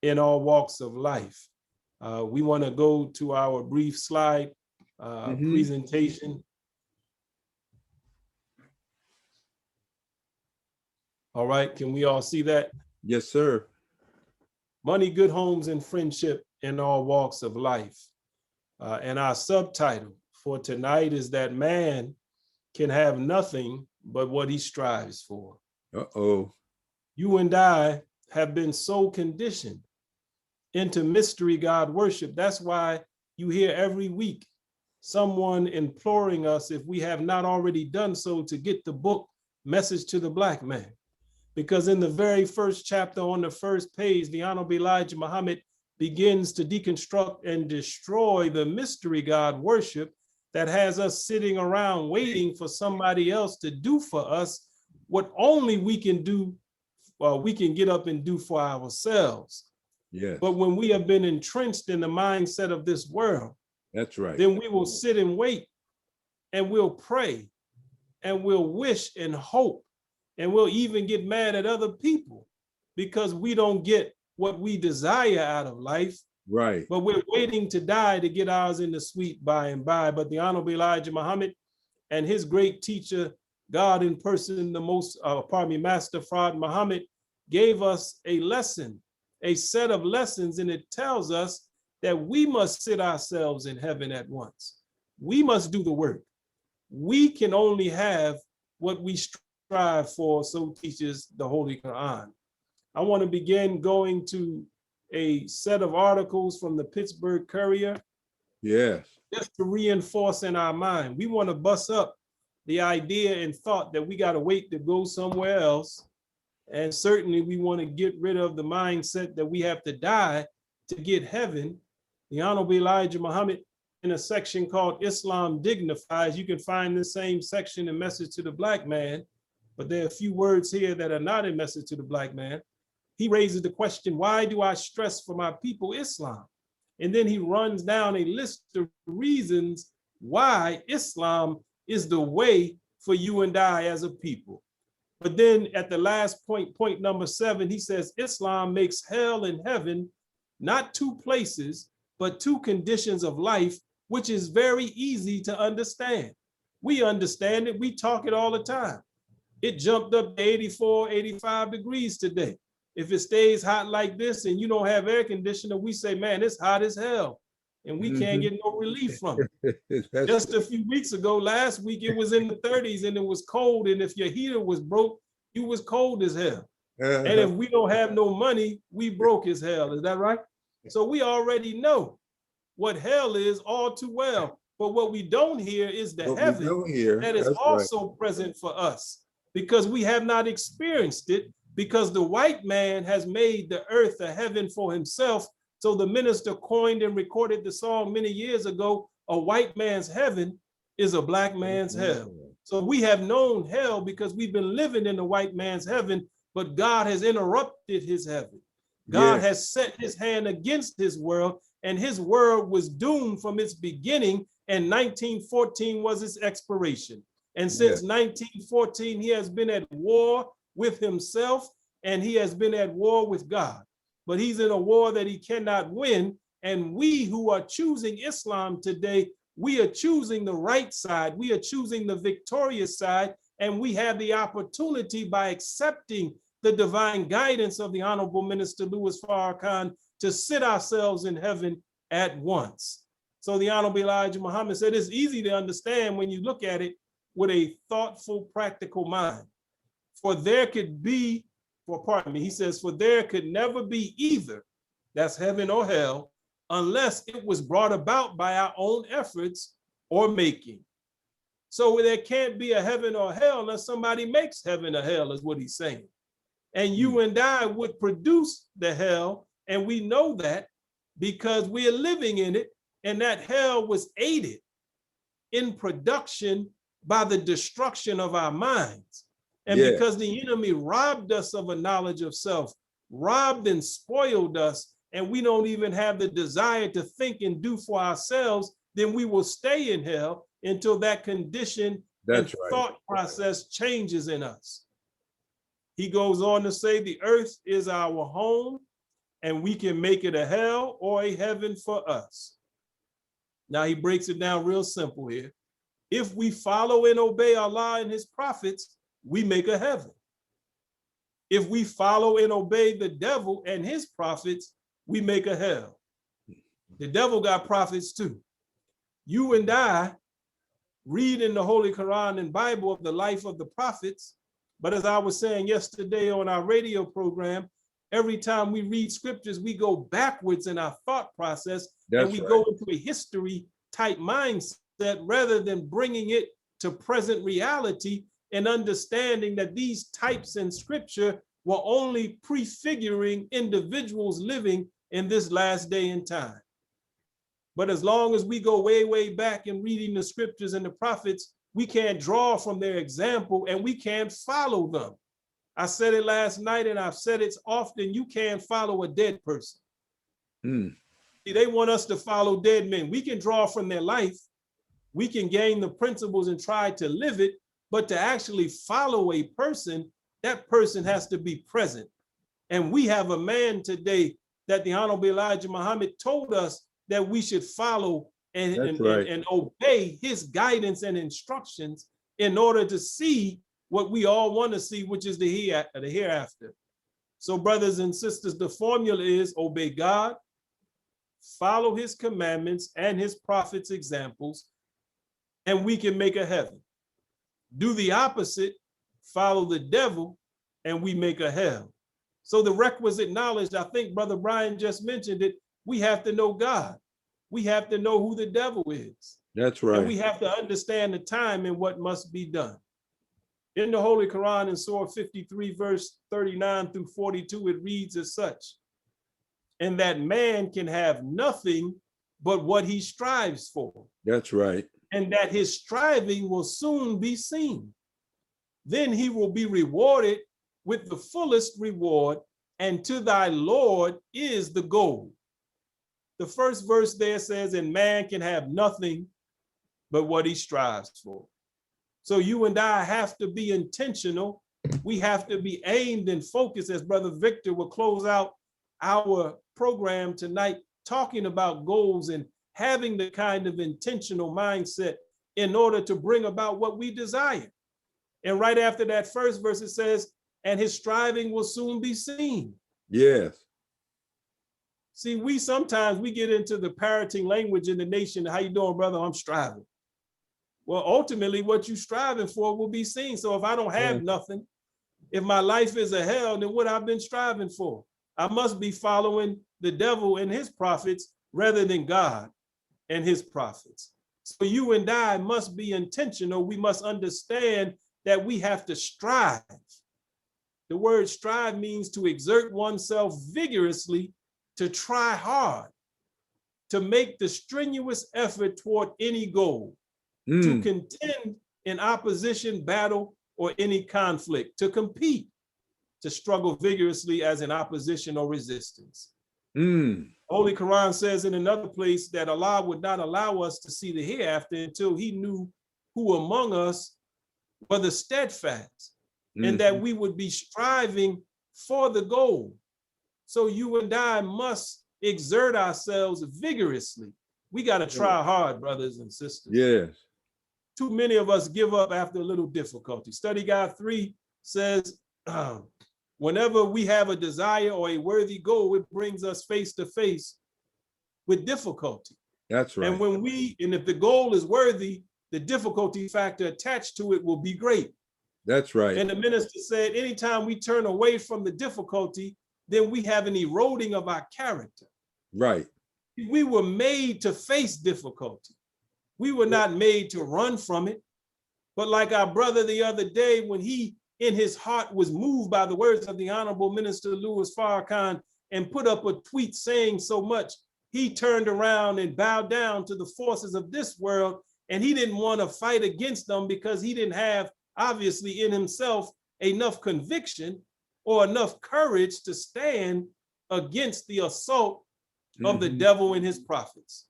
in all walks of life. We want to go to our brief slide presentation. All right, can we all see that? Yes, sir. Money, good homes, and friendship in all walks of life. And our subtitle for tonight is that man can have nothing but what he strives for. Uh-oh. You and I have been so conditioned into mystery God worship. That's why you hear every week someone imploring us, if we have not already done so, to get the book Message to the Black Man. Because in the very first chapter on the first page, the Honorable Elijah Muhammad begins to deconstruct and destroy the mystery God worship that has us sitting around waiting for somebody else to do for us what only we can do, we can get up and do for ourselves. Yes. But when we have been entrenched in the mindset of this world, that's right, then we will sit and wait, and we'll pray, and we'll wish and hope, and we'll even get mad at other people because we don't get what we desire out of life. Right. But we're waiting to die to get ours in the sweet by and by. But the Honorable Elijah Muhammad and his great teacher, God in person, the most, Master Fard Muhammad, gave us a lesson, a set of lessons, and it tells us that we must sit ourselves in heaven at once. We must do the work. We can only have what we strive for, so teaches the Holy Quran. I want to begin going to a set of articles from the Pittsburgh Courier. Yes. Just to reinforce in our mind. We want to bust up the idea and thought that we got to wait to go somewhere else. And certainly we want to get rid of the mindset that we have to die to get heaven. The Honorable Elijah Muhammad, in a section called Islam Dignifies, you can find the same section in Message to the Black Man, but there are a few words here that are not in Message to the Black Man. He raises the question, why do I stress for my people Islam? And then he runs down a list of reasons why Islam is the way for you and I as a people. But then at the last point, point number 7, he says, Islam makes hell and heaven not two places, but two conditions of life, which is very easy to understand. We understand it. We talk it all the time. It jumped up to 84, 85 degrees today. If it stays hot like this and you don't have air conditioner, we say, man, it's hot as hell. And we can't get no relief from it. Just a few weeks ago, last week, it was in the 30s and it was cold. And if your heater was broke, you was cold as hell. And if we don't have no money, we broke as hell. Is that right? So we already know what hell is all too well. But what we don't hear is the heaven that is also present for us, because we have not experienced it, because the white man has made the earth a heaven for himself. So the minister coined and recorded the song many years ago, A White Man's Heaven. is a black man's hell. So we have known hell because we've been living in the white man's heaven, but God has interrupted his heaven. God has set his hand against his world, and his world was doomed from its beginning, and 1914 was its expiration. And since 1914, he has been at war with himself, and he has been at war with God. But he's in a war that he cannot win. And we who are choosing Islam today, we are choosing the right side. We are choosing the victorious side. And we have the opportunity by accepting the divine guidance of the Honorable Minister Louis Farrakhan to sit ourselves in heaven at once. So the Honorable Elijah Muhammad said it's easy to understand when you look at it with a thoughtful, practical mind. For there could be, he says, for there could never be either, that's heaven or hell, unless it was brought about by our own efforts or making. So there can't be a heaven or hell unless somebody makes heaven or hell, is what he's saying. And you and I would produce the hell, and we know that because we are living in it, and that hell was aided in production by the destruction of our minds. And because the enemy robbed us of a knowledge of self, robbed and spoiled us, and we don't even have the desire to think and do for ourselves, then we will stay in hell until that condition and thought process changes in us. He goes on to say the earth is our home, and we can make it a hell or a heaven for us. Now he breaks it down real simple here. If we follow and obey Allah and his prophets, we make a heaven. If we follow and obey the devil and his prophets, we make a hell. The devil got prophets too. You and I read in the Holy Quran and Bible of the life of the prophets, but as I was saying yesterday on our radio program, every time we read scriptures, we go backwards in our thought process, and we go into a history type mindset rather than bringing it to present reality and understanding that these types in scripture were only prefiguring individuals living in this last day and time. But as long as we go way, way back in reading the scriptures and the prophets, we can't draw from their example and we can't follow them. I said it last night and I've said it often, you can't follow a dead person. They want us to follow dead men. We can draw from their life. We can gain the principles and try to live it, but to actually follow a person, that person has to be present. And we have a man today that the Honorable Elijah Muhammad told us that we should follow and obey his guidance and instructions in order to see what we all want to see, which is the hereafter. So brothers and sisters, the formula is obey God, follow his commandments and his prophets' examples, and we can make a heaven. Do the opposite, follow the devil, and we make a hell. So the requisite knowledge, I think Brother Brian just mentioned it, we have to know God. We have to know who the devil is. That's right. And we have to understand the time and what must be done. In the Holy Quran in Surah 53, verse 39 through 42, it reads as such, and that man can have nothing but what he strives for. That's right. And that his striving will soon be seen. Then he will be rewarded with the fullest reward, and to thy Lord is the goal. The first verse there says, and man can have nothing but what he strives for. So you and I have to be intentional. We have to be aimed and focused, as Brother Victor will close out our program tonight, talking about goals and having the kind of intentional mindset in order to bring about what we desire. And right after that first verse, it says, and his striving will soon be seen. Yes. See, we sometimes we get into the parroting language in the nation. How you doing, brother? I'm striving. Well, ultimately, what you're striving for will be seen. So if I don't have nothing, if my life is a hell, then what I've been striving for? I must be following the devil and his prophets rather than God and his prophets. So you and I must be intentional. We must understand that we have to strive. The word strive means to exert oneself vigorously, to try hard, to make the strenuous effort toward any goal. to contend in opposition, battle, or any conflict, to compete, to struggle vigorously as in opposition or resistance. Holy Quran says in another place that Allah would not allow us to see the hereafter until he knew who among us were the steadfast, and that we would be striving for the goal. So you and I must exert ourselves vigorously. We got to try hard, brothers and sisters. Yes. Too many of us give up after a little difficulty. Study Guide 3 says, whenever we have a desire or a worthy goal, it brings us face to face with difficulty. That's right. And if the goal is worthy, the difficulty factor attached to it will be great. That's right. And the minister said, anytime we turn away from the difficulty, then we have an eroding of our character. Right. We were made to face difficulty. We were not made to run from it. But like our brother the other day, when he in his heart was moved by the words of the Honorable Minister Louis Farrakhan and put up a tweet saying so much, he turned around and bowed down to the forces of this world, and he didn't want to fight against them because he didn't have, obviously, in himself enough conviction or enough courage to stand against the assault of the devil and his prophets.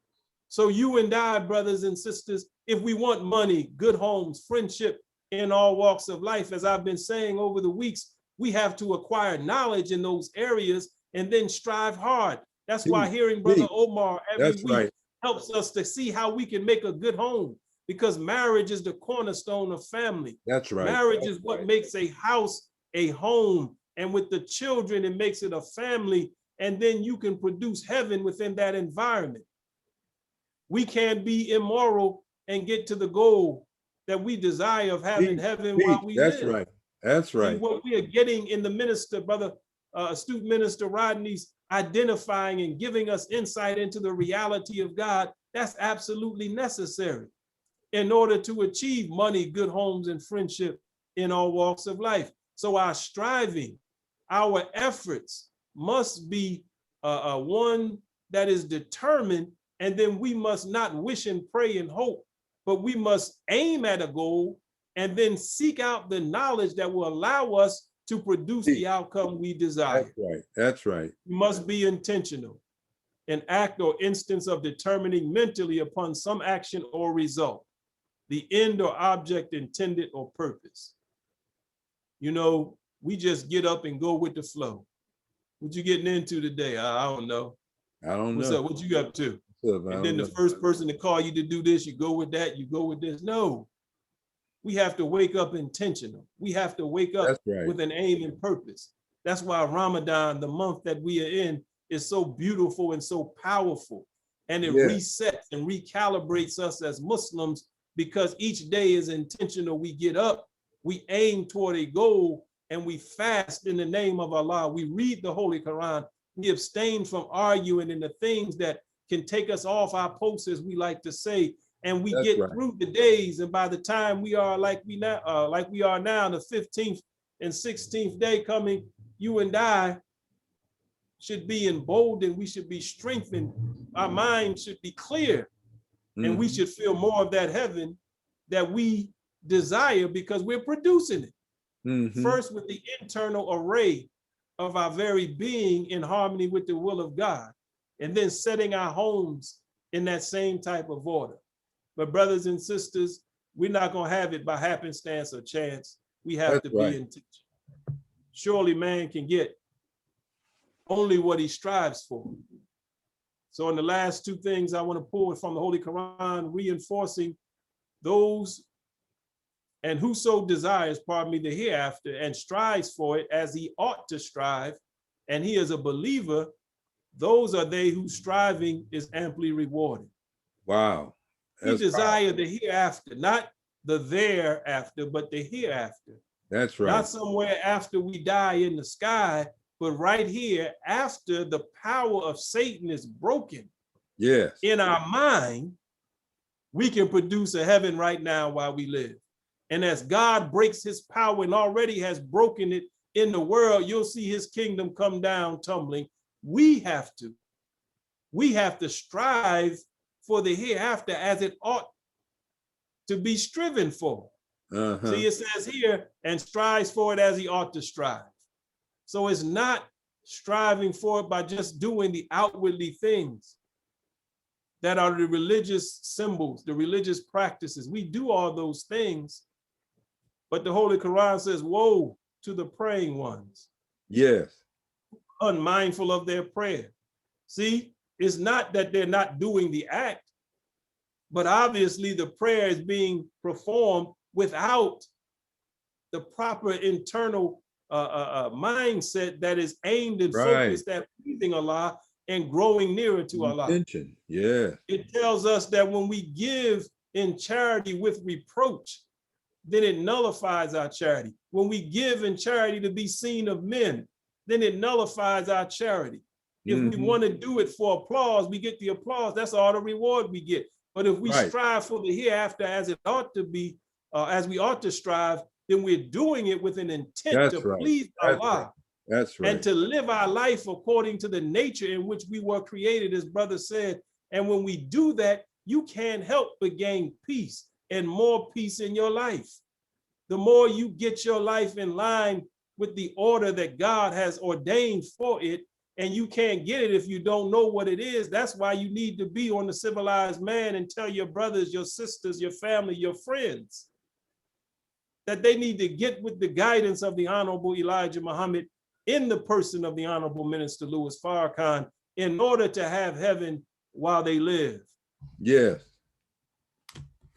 So you and I, brothers and sisters, if we want money, good homes, friendship in all walks of life, as I've been saying over the weeks, we have to acquire knowledge in those areas and then strive hard. That's why hearing Brother Omar every week helps us to see how we can make a good home, because marriage is the cornerstone of family. That's right. Marriage is what makes a house a home, and with the children, it makes it a family, and then you can produce heaven within that environment. We can't be immoral and get to the goal that we desire of having heaven while we live. That's right. That's right. See, what we are getting in the minister, brother, astute minister Rodney's identifying and giving us insight into the reality of God, that's absolutely necessary in order to achieve money, good homes, and friendship in all walks of life. So our striving, our efforts must be one that is determined, and then we must not wish and pray and hope, but we must aim at a goal and then seek out the knowledge that will allow us to produce the outcome we desire. That's right. That's right. We must be intentional, an act or instance of determining mentally upon some action or result, the end or object intended or purpose. You know, we just get up and go with the flow. What you getting into today? I don't know. I don't What's know. up? What you up to? And then the first person to call you to do this, you go with that, you go with this. No, we have to wake up intentional. We have to wake up with an aim and purpose. That's why Ramadan, the month that we are in, is so beautiful and so powerful. And it resets and recalibrates us as Muslims, because each day is intentional. We get up, we aim toward a goal, and we fast in the name of Allah. We read the Holy Quran. We abstain from arguing in the things that can take us off our posts, as we like to say, and we get through the days. And by the time we are like we are now, the 15th and 16th day coming, you and I should be emboldened. We should be strengthened. Our mind should be clear, and we should feel more of that heaven that we desire, because we're producing it. First, with the internal array of our very being in harmony with the will of God, and then setting our homes in that same type of order. But brothers and sisters, we're not going to have it by happenstance or chance. We have to be intentional. Surely man can get only what he strives for. So in the last two things I want to pull from the Holy Quran, reinforcing those and whoso desires, the hereafter, and strives for it as he ought to strive, and he is a believer, those are they whose striving is amply rewarded. Wow. We desire the hereafter, not the thereafter, but the hereafter. That's right. Not somewhere after we die in the sky, but right here after the power of Satan is broken. Yes. In our mind, we can produce a heaven right now while we live. And as God breaks his power and already has broken it in the world, you'll see his kingdom come down tumbling. We have to strive for the hereafter as it ought to be striven for. Uh-huh. See, it says here, and strives for it as he ought to strive. So it's not striving for it by just doing the outwardly things that are the religious symbols, the religious practices. We do all those things, but the Holy Quran says, woe to the praying ones. Yes. Unmindful of their prayer. See, it's not that they're not doing the act, but obviously the prayer is being performed without the proper internal mindset that is aimed and focused at pleasing Allah and growing nearer to Allah. Intention. Yeah. It tells us that when we give in charity with reproach, then it nullifies our charity. When we give in charity to be seen of men, then it nullifies our charity. If we want to do it for applause, we get the applause. That's all the reward we get. But if we strive for the hereafter as it ought to be, as we ought to strive, then we're doing it with an intent to please Allah. That's right. And to live our life according to the nature in which we were created, as brother said. And when we do that, you can't help but gain peace and more peace in your life. The more you get your life in line with the order that God has ordained for it, and you can't get it if you don't know what it is. That's why you need to be on the Civilized Man and tell your brothers, your sisters, your family, your friends, that they need to get with the guidance of the Honorable Elijah Muhammad in the person of the Honorable Minister Louis Farrakhan in order to have heaven while they live. Yes.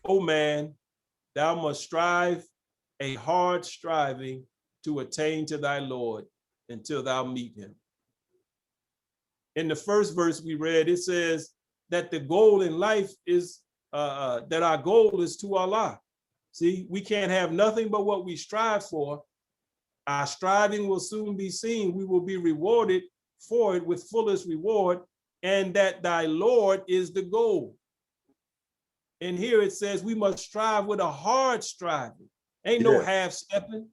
Oh man, thou must strive a hard striving to attain to thy Lord until thou meet him. In the first verse we read, it says that the goal in life is that our goal is to Allah. See, we can't have nothing but what we strive for. Our striving will soon be seen. We will be rewarded for it with fullest reward, and that thy Lord is the goal. And here it says we must strive with a hard striving. Ain't no half-stepping.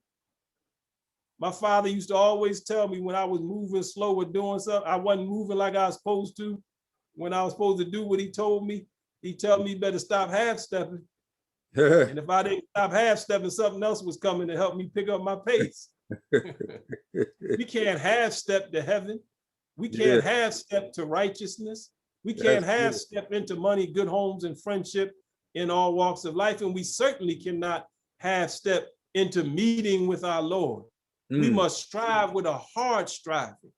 My father used to always tell me when I was moving slow or doing something, I wasn't moving like I was supposed to. When I was supposed to do what he told me, he told me better stop half-stepping. And if I didn't stop half-stepping, something else was coming to help me pick up my pace. We can't half-step to heaven. We can't half-step to righteousness. We can't half-step into money, good homes, and friendship in all walks of life. And we certainly cannot half-step into meeting with our Lord. We must strive with a hard striving.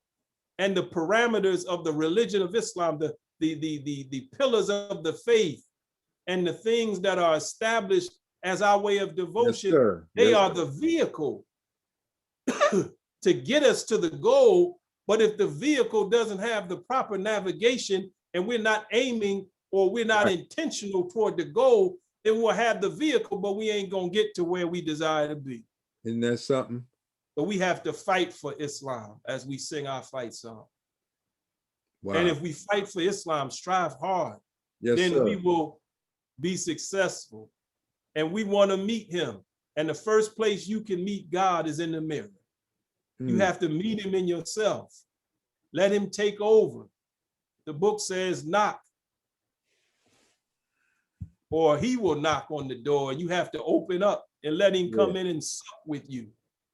And the parameters of the religion of Islam, the pillars of the faith, and the things that are established as our way of devotion, they are the vehicle to get us to the goal. But if the vehicle doesn't have the proper navigation and we're not aiming or we're not intentional toward the goal, then we'll have the vehicle, but we ain't gonna get to where we desire to be. Isn't that something? But we have to fight for Islam as we sing our fight song. Wow. And if we fight for Islam, strive hard, then we will be successful. And we want to meet him. And the first place you can meet God is in the mirror. You have to meet him in yourself. Let him take over. The book says knock, or he will knock on the door, and you have to open up and let him come in and sup with you.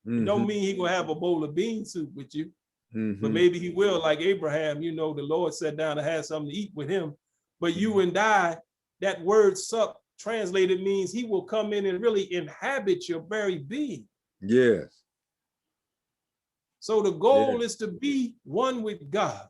It don't mean he gonna have a bowl of bean soup with you, but maybe he will, like Abraham, you know, the Lord sat down to have something to eat with him. But you and I, that word sup translated means he will come in and really inhabit your very being. Yes. So the goal is to be one with God.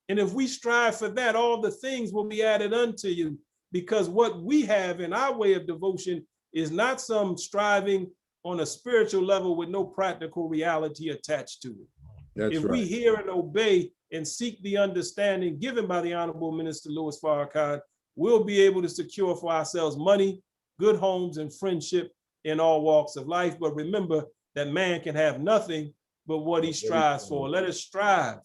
And if we strive for that, all the things will be added unto you, because what we have in our way of devotion is not some striving on a spiritual level with no practical reality attached to it. If we hear and obey and seek the understanding given by the Honorable Minister Louis Farrakhan, we'll be able to secure for ourselves money, good homes, and friendship in all walks of life. But remember that man can have nothing but what he strives for. Let us strive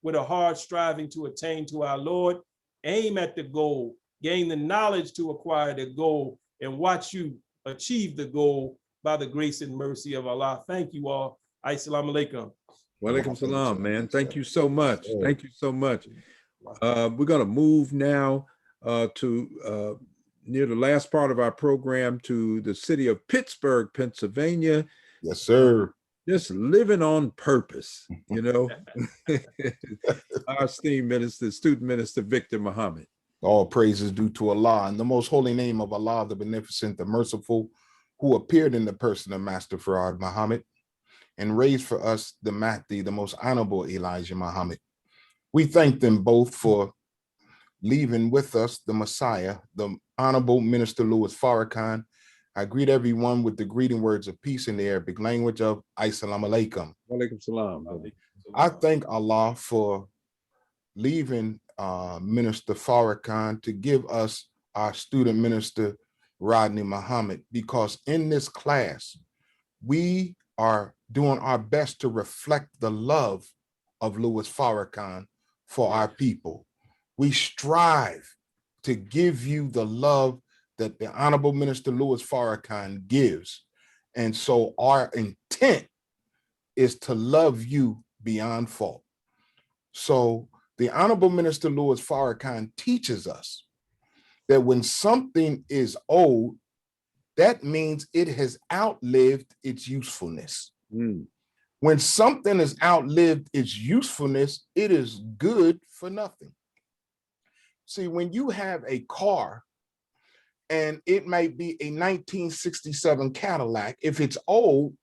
with a hard striving to attain to our Lord, aim at the goal, gain the knowledge to acquire the goal, and watch you achieve the goal by the grace and mercy of Allah. Thank you all. Assalamu alaikum. Wa alaikum salam, man. Thank you so much. Thank you so much. We're going to move now to near the last part of our program to the city of Pittsburgh, Pennsylvania. Yes, sir. Just living on purpose, you know. Our esteemed minister, student minister, Victor Muhammad. All praises due to Allah, in the most holy name of Allah, the beneficent, the merciful, who appeared in the person of Master Farad Muhammad and raised for us the Mahdi, the most honorable Elijah Muhammad. We thank them both for leaving with us the Messiah, the Honorable Minister Louis Farrakhan. I greet everyone with the greeting words of peace in the Arabic language of Assalamu alaikum. Walaikum salam. I thank Allah for leaving Minister Farrakhan to give us our student minister, Rodney Muhammad, because in this class, we are doing our best to reflect the love of Louis Farrakhan for our people. We strive to give you the love that the Honorable Minister Louis Farrakhan gives. And so our intent is to love you beyond fault. So the Honorable Minister Louis Farrakhan teaches us that when something is old, that means it has outlived its usefulness. When something has outlived its usefulness, it is good for nothing. See, when you have a car and it might be a 1967 Cadillac, if it's old,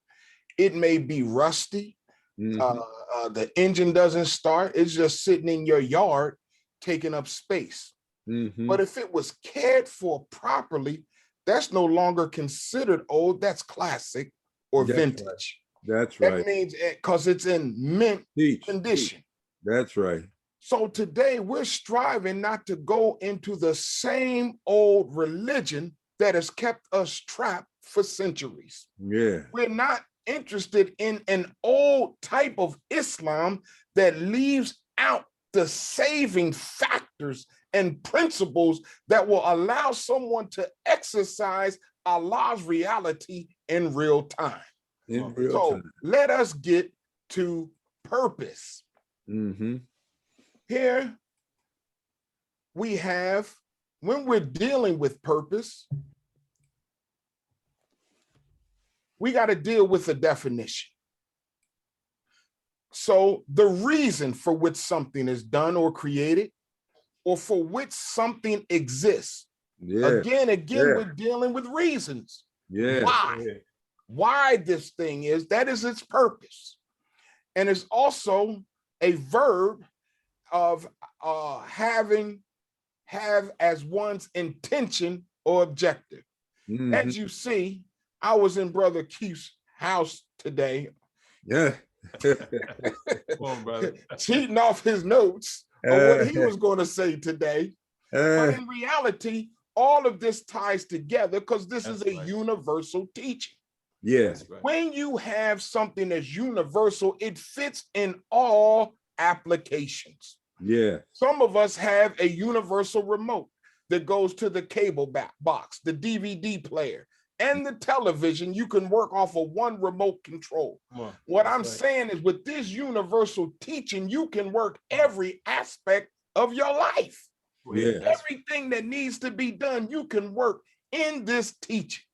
it may be rusty. The engine doesn't start. It's just sitting in your yard, taking up space. But if it was cared for properly, that's no longer considered old. That's classic or vintage. That's right. That means because it's in mint condition. That's right. So today we're striving not to go into the same old religion that has kept us trapped for centuries. Yeah. We're not interested in an old type of Islam that leaves out the saving factors and principles that will allow someone to exercise Allah's reality in real time. So let us get to purpose. Here we have, when we're dealing with purpose, we got to deal with the definition. So the reason for which something is done or created, or for which something exists. Again, we're dealing with reasons. Why this thing is, that is its purpose. And it's also a verb of have as one's intention or objective. As you see, I was in Brother Keith's house today. Yeah. Come on, brother. Cheating off his notes on what he was going to say today. But in reality, all of this ties together because this is a universal teaching. Yes. When you have something that's universal, it fits in all applications. Yeah. Some of us have a universal remote that goes to the cable box, the DVD player, and the television. You can work off of one remote control. What I'm saying is, with this universal teaching, you can work every aspect of your life. Yeah. Everything that needs to be done, you can work in this teaching.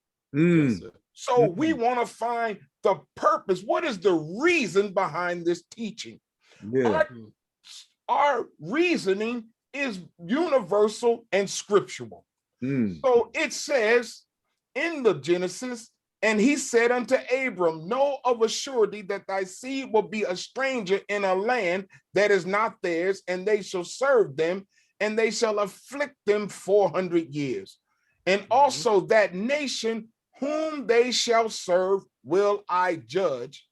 So we want to find the purpose. What is the reason behind this teaching? Our reasoning is universal and scriptural. So it says in the Genesis, and he said unto Abram, know of a surety that thy seed will be a stranger in a land that is not theirs, and they shall serve them, and they shall afflict them 400 years. And also that nation whom they shall serve will I judge,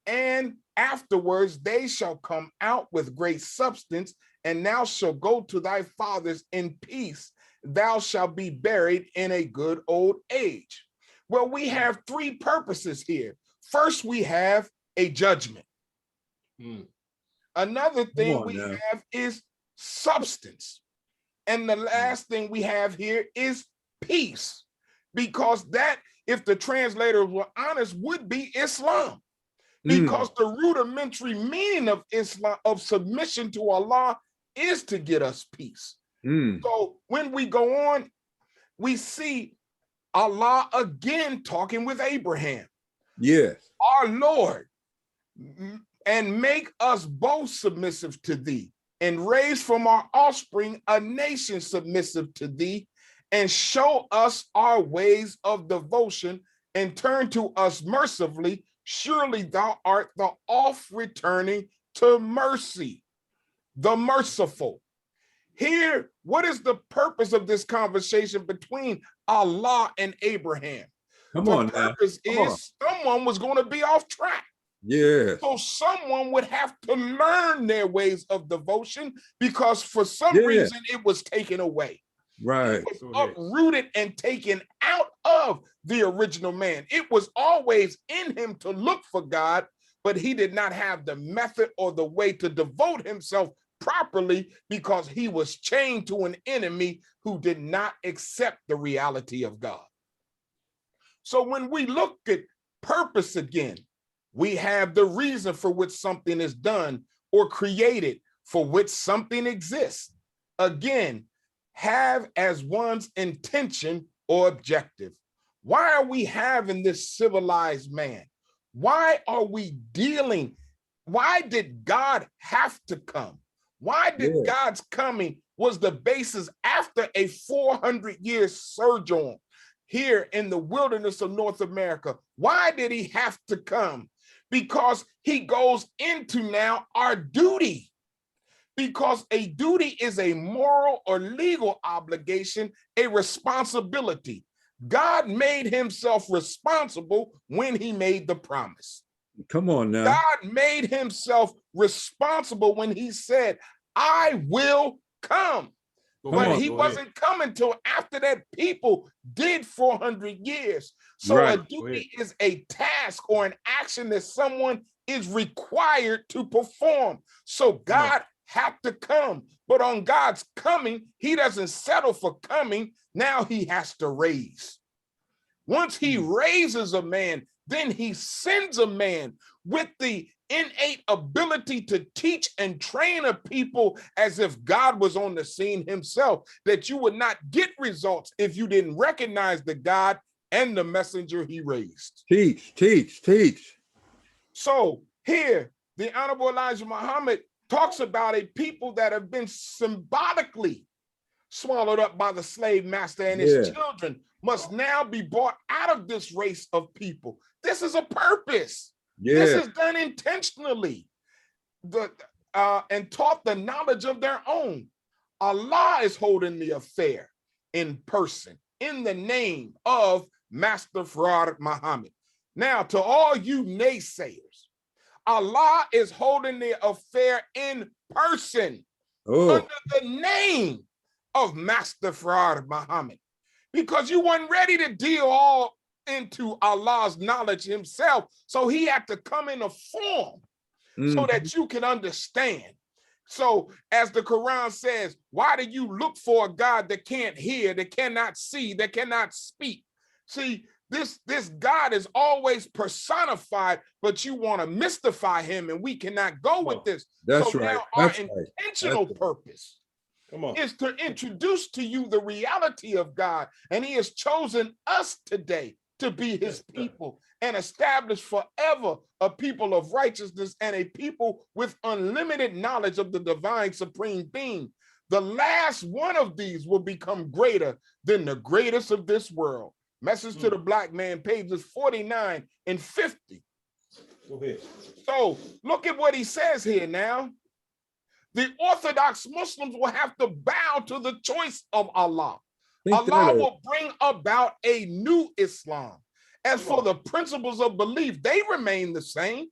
and afterwards they shall come out with great substance, and thou shalt go to thy fathers in peace. Thou shalt be buried in a good old age. Well, we have three purposes here. First, we have a judgment. Another thing we have is substance. And the last thing we have here is peace, because that, if the translators were honest, would be Islam. Because the rudimentary meaning of Islam, of submission to Allah, is to get us peace. So when we go on, we see Allah again talking with Abraham, Yes. our Lord, and make us both submissive to thee, and raise from our offspring a nation submissive to thee, and show us our ways of devotion, and turn to us mercifully. Surely thou art the oft returning to mercy, the merciful. Here, what is the purpose of this conversation between Allah and Abraham? Come The on now. purpose Come on. is someone was going to be off track. Yes. So someone would have to learn their ways of devotion, because for some Yeah. reason it was taken away. Right. It was uprooted and taken out of the original man. It was always in him to look for God, but he did not have the method or the way to devote himself properly, because he was chained to an enemy who did not accept the reality of God. So when we look at purpose again, we have the reason for which something is done or created, for which something exists. Again, have as one's intention or objective. Why are we having this civilized man? Why are we dealing? Why did God have to come? Why did God's coming was the basis after a 400-year sojourn here in the wilderness of North America? Why did he have to come? Because he goes into now our duty. Because a duty is a moral or legal obligation, a responsibility. God made himself responsible when he made the promise. Come on now. God made himself responsible when he said, I will come. But he wasn't coming till after that people did 400 years. So Right. a duty is a task or an action that someone is required to perform. So God had to come. But on God's coming, he doesn't settle for coming. Now he has to raise. Once he raises a man, then he sends a man with the innate ability to teach and train a people as if God was on the scene himself, that you would not get results if you didn't recognize the God and the messenger he raised. Teach, teach, teach. So here, the Honorable Elijah Muhammad talks about a people that have been symbolically swallowed up by the slave master, and his children must now be brought out of this race of people. This is a purpose. This is done intentionally. And taught the knowledge of their own. Allah is holding the affair in person in the name of Master Farad Muhammad. Now, to all you naysayers, Allah is holding the affair in person under the name of Master Farad Muhammad, because you weren't ready to deal all into Allah's knowledge himself. So he had to come in a form so that you can understand. So as the Quran says, why do you look for a God that can't hear, that cannot see, that cannot speak? See, this God is always personified, but you want to mystify him, and we cannot go with this. That's so right. now our That's intentional purpose is to introduce to you the reality of God, and he has chosen us today to be his people and establish forever a people of righteousness and a people with unlimited knowledge of the divine supreme being. The last one of these will become greater than the greatest of this world. Message to the Black Man, pages 49 and 50. Go ahead. So look at what he says here now. The Orthodox Muslims will have to bow to the choice of Allah. Allah will bring about a new Islam. As for the principles of belief, they remain the same.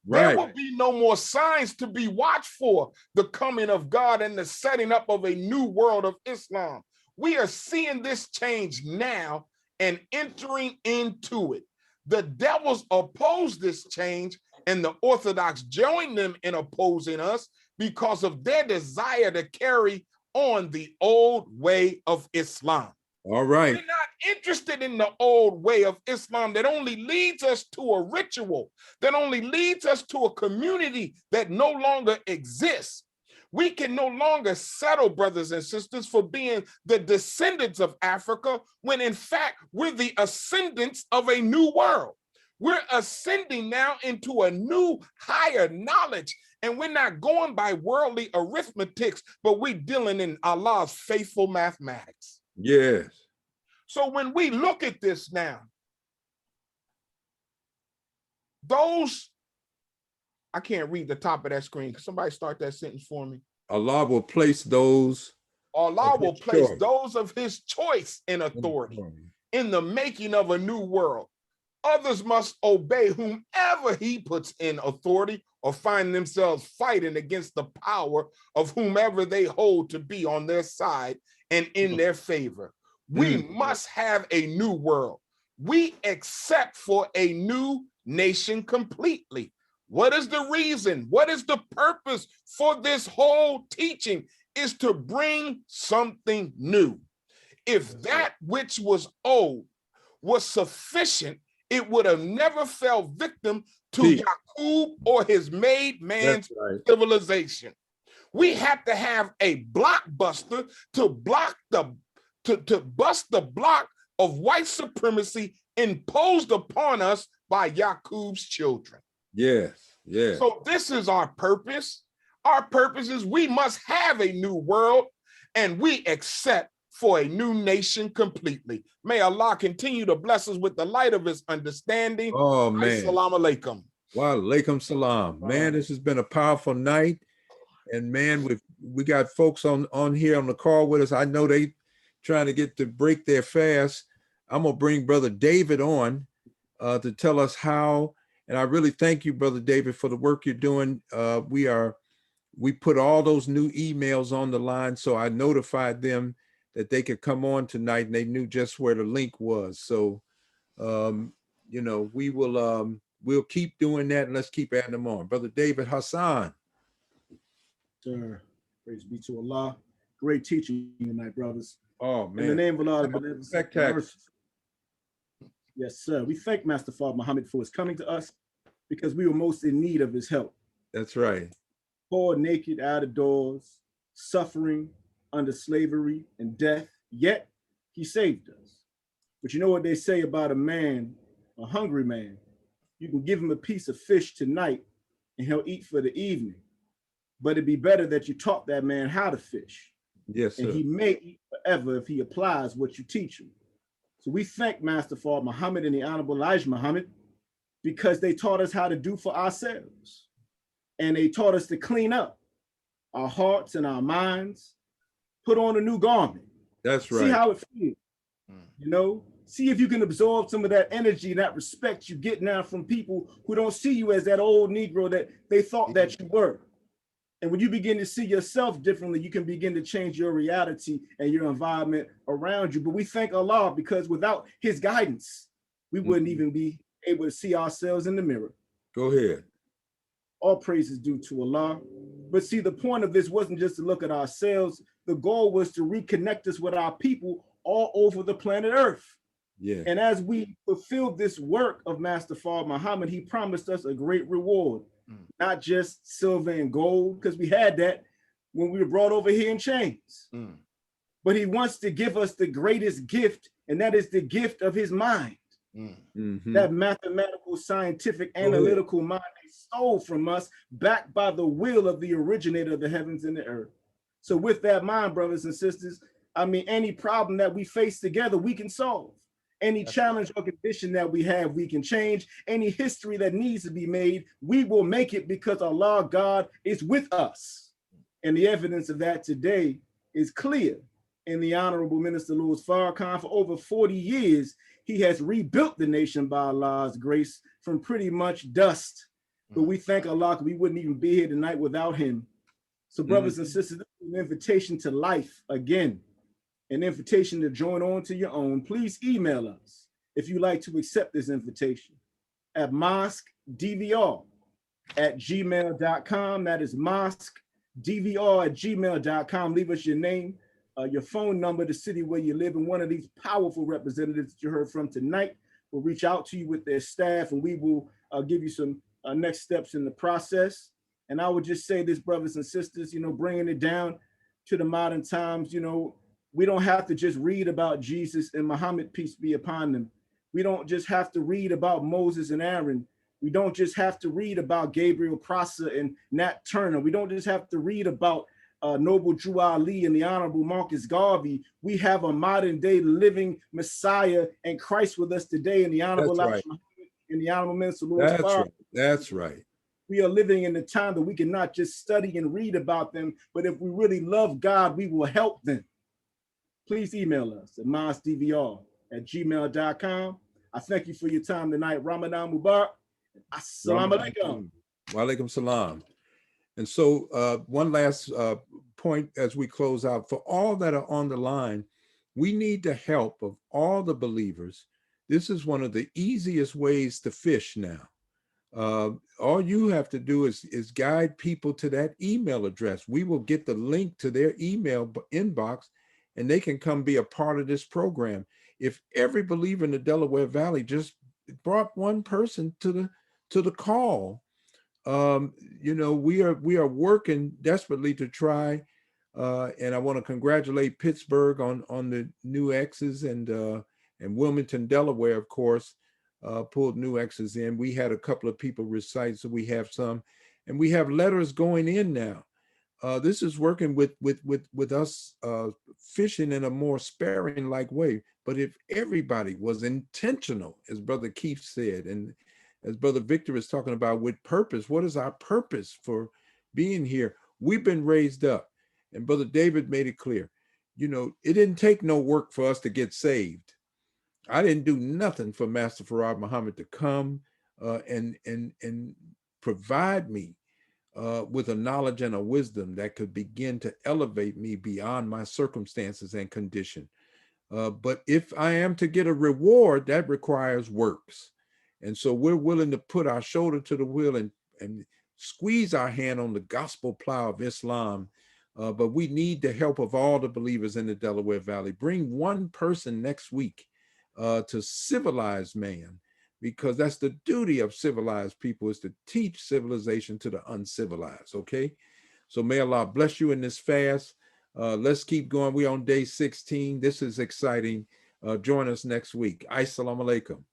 There will be no more signs to be watched for the coming of God and the setting up of a new world of Islam. We are seeing this change now and entering into it. The devils oppose this change, and the Orthodox join them in opposing us because of their desire to carry on the old way of Islam. All right. We're not interested in the old way of Islam that only leads us to a ritual, that only leads us to a community that no longer exists. We can no longer settle, brothers and sisters, for being the descendants of Africa, when in fact, we're the ascendants of a new world. We're ascending now into a new, higher knowledge, and we're not going by worldly arithmetics, but we're dealing in Allah's faithful mathematics. Yes. So when we look at this now, those, I can't read the top of that screen. Can somebody start that sentence for me? Allah will place those. Allah will his place choice. those of his choice in authority in the making of a new world. Others must obey whomever he puts in authority, or find themselves fighting against the power of whomever they hold to be on their side and in their favor. We must have a new world. We accept for a new nation completely. What is the reason? What is the purpose for this whole teaching? Is to bring something new. If that which was old was sufficient, it would have never fell victim to Yaqub or his made man's civilization. We have to have a blockbuster to block the to bust the block of white supremacy imposed upon us by Yaqub's children. Yes, yes. So this is our purpose. Our purpose is we must have a new world, and we accept for a new nation completely. May Allah continue to bless us with the light of his understanding. Oh, man. Assalamu alaikum. Wa alaikum salam. Man, this has been a powerful night. And man, we got folks on here on the call with us. I know they trying to get to break their fast. I'm gonna bring Brother David on to tell us how. And I really thank you, Brother David, for the work you're doing. We put all those new emails on the line, so I notified them that they could come on tonight, and they knew just where the link was. So, you know, we'll keep doing that, and let's keep adding them on. Brother David Hassan. Sir, praise be to Allah. Great teaching tonight, brothers. Oh, man. In the name of Allah, the Spectacular. Yes, sir. We thank Master Father Muhammad for his coming to us, because we were most in need of his help. That's right. Poor, naked, out of doors, suffering under slavery and death, yet he saved us. But you know what they say about a man, a hungry man? You can give him a piece of fish tonight and he'll eat for the evening. But it'd be better that you taught that man how to fish. Yes, sir. And he may eat forever if he applies what you teach him. So we thank Master Father Muhammad and the Honorable Elijah Muhammad, because they taught us how to do for ourselves. And they taught us to clean up our hearts and our minds, put on a new garment. That's right. See how it feels, you know? See if you can absorb some of that energy and that respect you get now from people who don't see you as that old Negro that they thought that you were. And when you begin to see yourself differently, you can begin to change your reality and your environment around you. But we thank Allah, because without his guidance, we wouldn't even be able to see ourselves in the mirror. Go ahead. All praise is due to Allah. But see, the point of this wasn't just to look at ourselves. The goal was to reconnect us with our people all over the planet Earth. Yeah. And as we fulfilled this work of Master Father Muhammad, he promised us a great reward, not just silver and gold, because we had that when we were brought over here in chains. But he wants to give us the greatest gift, and that is the gift of his mind. That mathematical, scientific, analytical mind they stole from us, backed by the will of the originator of the heavens and the earth. So with that mind, brothers and sisters, I mean, any problem that we face together, we can solve. Any challenge or condition that we have, we can change. Any history that needs to be made, we will make it, because Allah, God, is with us. And the evidence of that today is clear. In the Honorable Minister Louis Farrakhan, for over 40 years, he has rebuilt the nation by Allah's grace from pretty much dust. But we thank Allah, we wouldn't even be here tonight without him. So brothers and sisters, this is an invitation to life again, an invitation to join on to your own. Please email us if you like to accept this invitation at mosquedvr@gmail.com. That is mosquedvr@gmail.com. Leave us your name, your phone number, the city where you live, and one of these powerful representatives that you heard from tonight will reach out to you with their staff, and we will give you some next steps in the process. And I would just say this, brothers and sisters, bringing it down to the modern times, we don't have to just read about Jesus and Muhammad, peace be upon them. We don't just have to read about Moses and Aaron. We don't just have to read about Gabriel Prosser and Nat Turner. We don't just have to read about Noble Drew Ali and the Honorable Marcus Garvey. We have a modern day living Messiah and Christ with us today in the Honorable Right. in the Honorable Minister Louis That's Farrakhan. right. That's right. We are living in the time that we can not just study and read about them, but if we really love God, we will help them. Please email us at mosdvr@gmail.com. I thank you for your time tonight. Ramadan Mubarak. Assalamu alaikum. Wa alaikum salam. And so one last point as we close out, for all that are on the line, we need the help of all the believers. This is one of the easiest ways to fish now. All you have to do is guide people to that email address. We will get the link to their email inbox, and they can come be a part of this program. If every believer in the Delaware Valley just brought one person to the call, we are working desperately to try. And I want to congratulate Pittsburgh on the new X's, and Wilmington, Delaware, of course, pulled new X's in. We had a couple of people recite, so we have some, and we have letters going in now. This is working with us fishing in a more sparing like way. But if everybody was intentional, as Brother Keith said, and as Brother Victor is talking about, with purpose, what is our purpose for being here? We've been raised up, and Brother David made it clear. It didn't take no work for us to get saved. I didn't do nothing for Master Farad Muhammad to come and provide me with a knowledge and a wisdom that could begin to elevate me beyond my circumstances and condition. But if I am to get a reward, that requires works. And so we're willing to put our shoulder to the wheel and squeeze our hand on the gospel plow of Islam. But we need the help of all the believers in the Delaware Valley. Bring one person next week to Civilized Man, because that's the duty of civilized people, is to teach civilization to the uncivilized, okay? So may Allah bless you in this fast. Let's keep going. We're on day 16. This is exciting. Join us next week. Assalamu alaikum.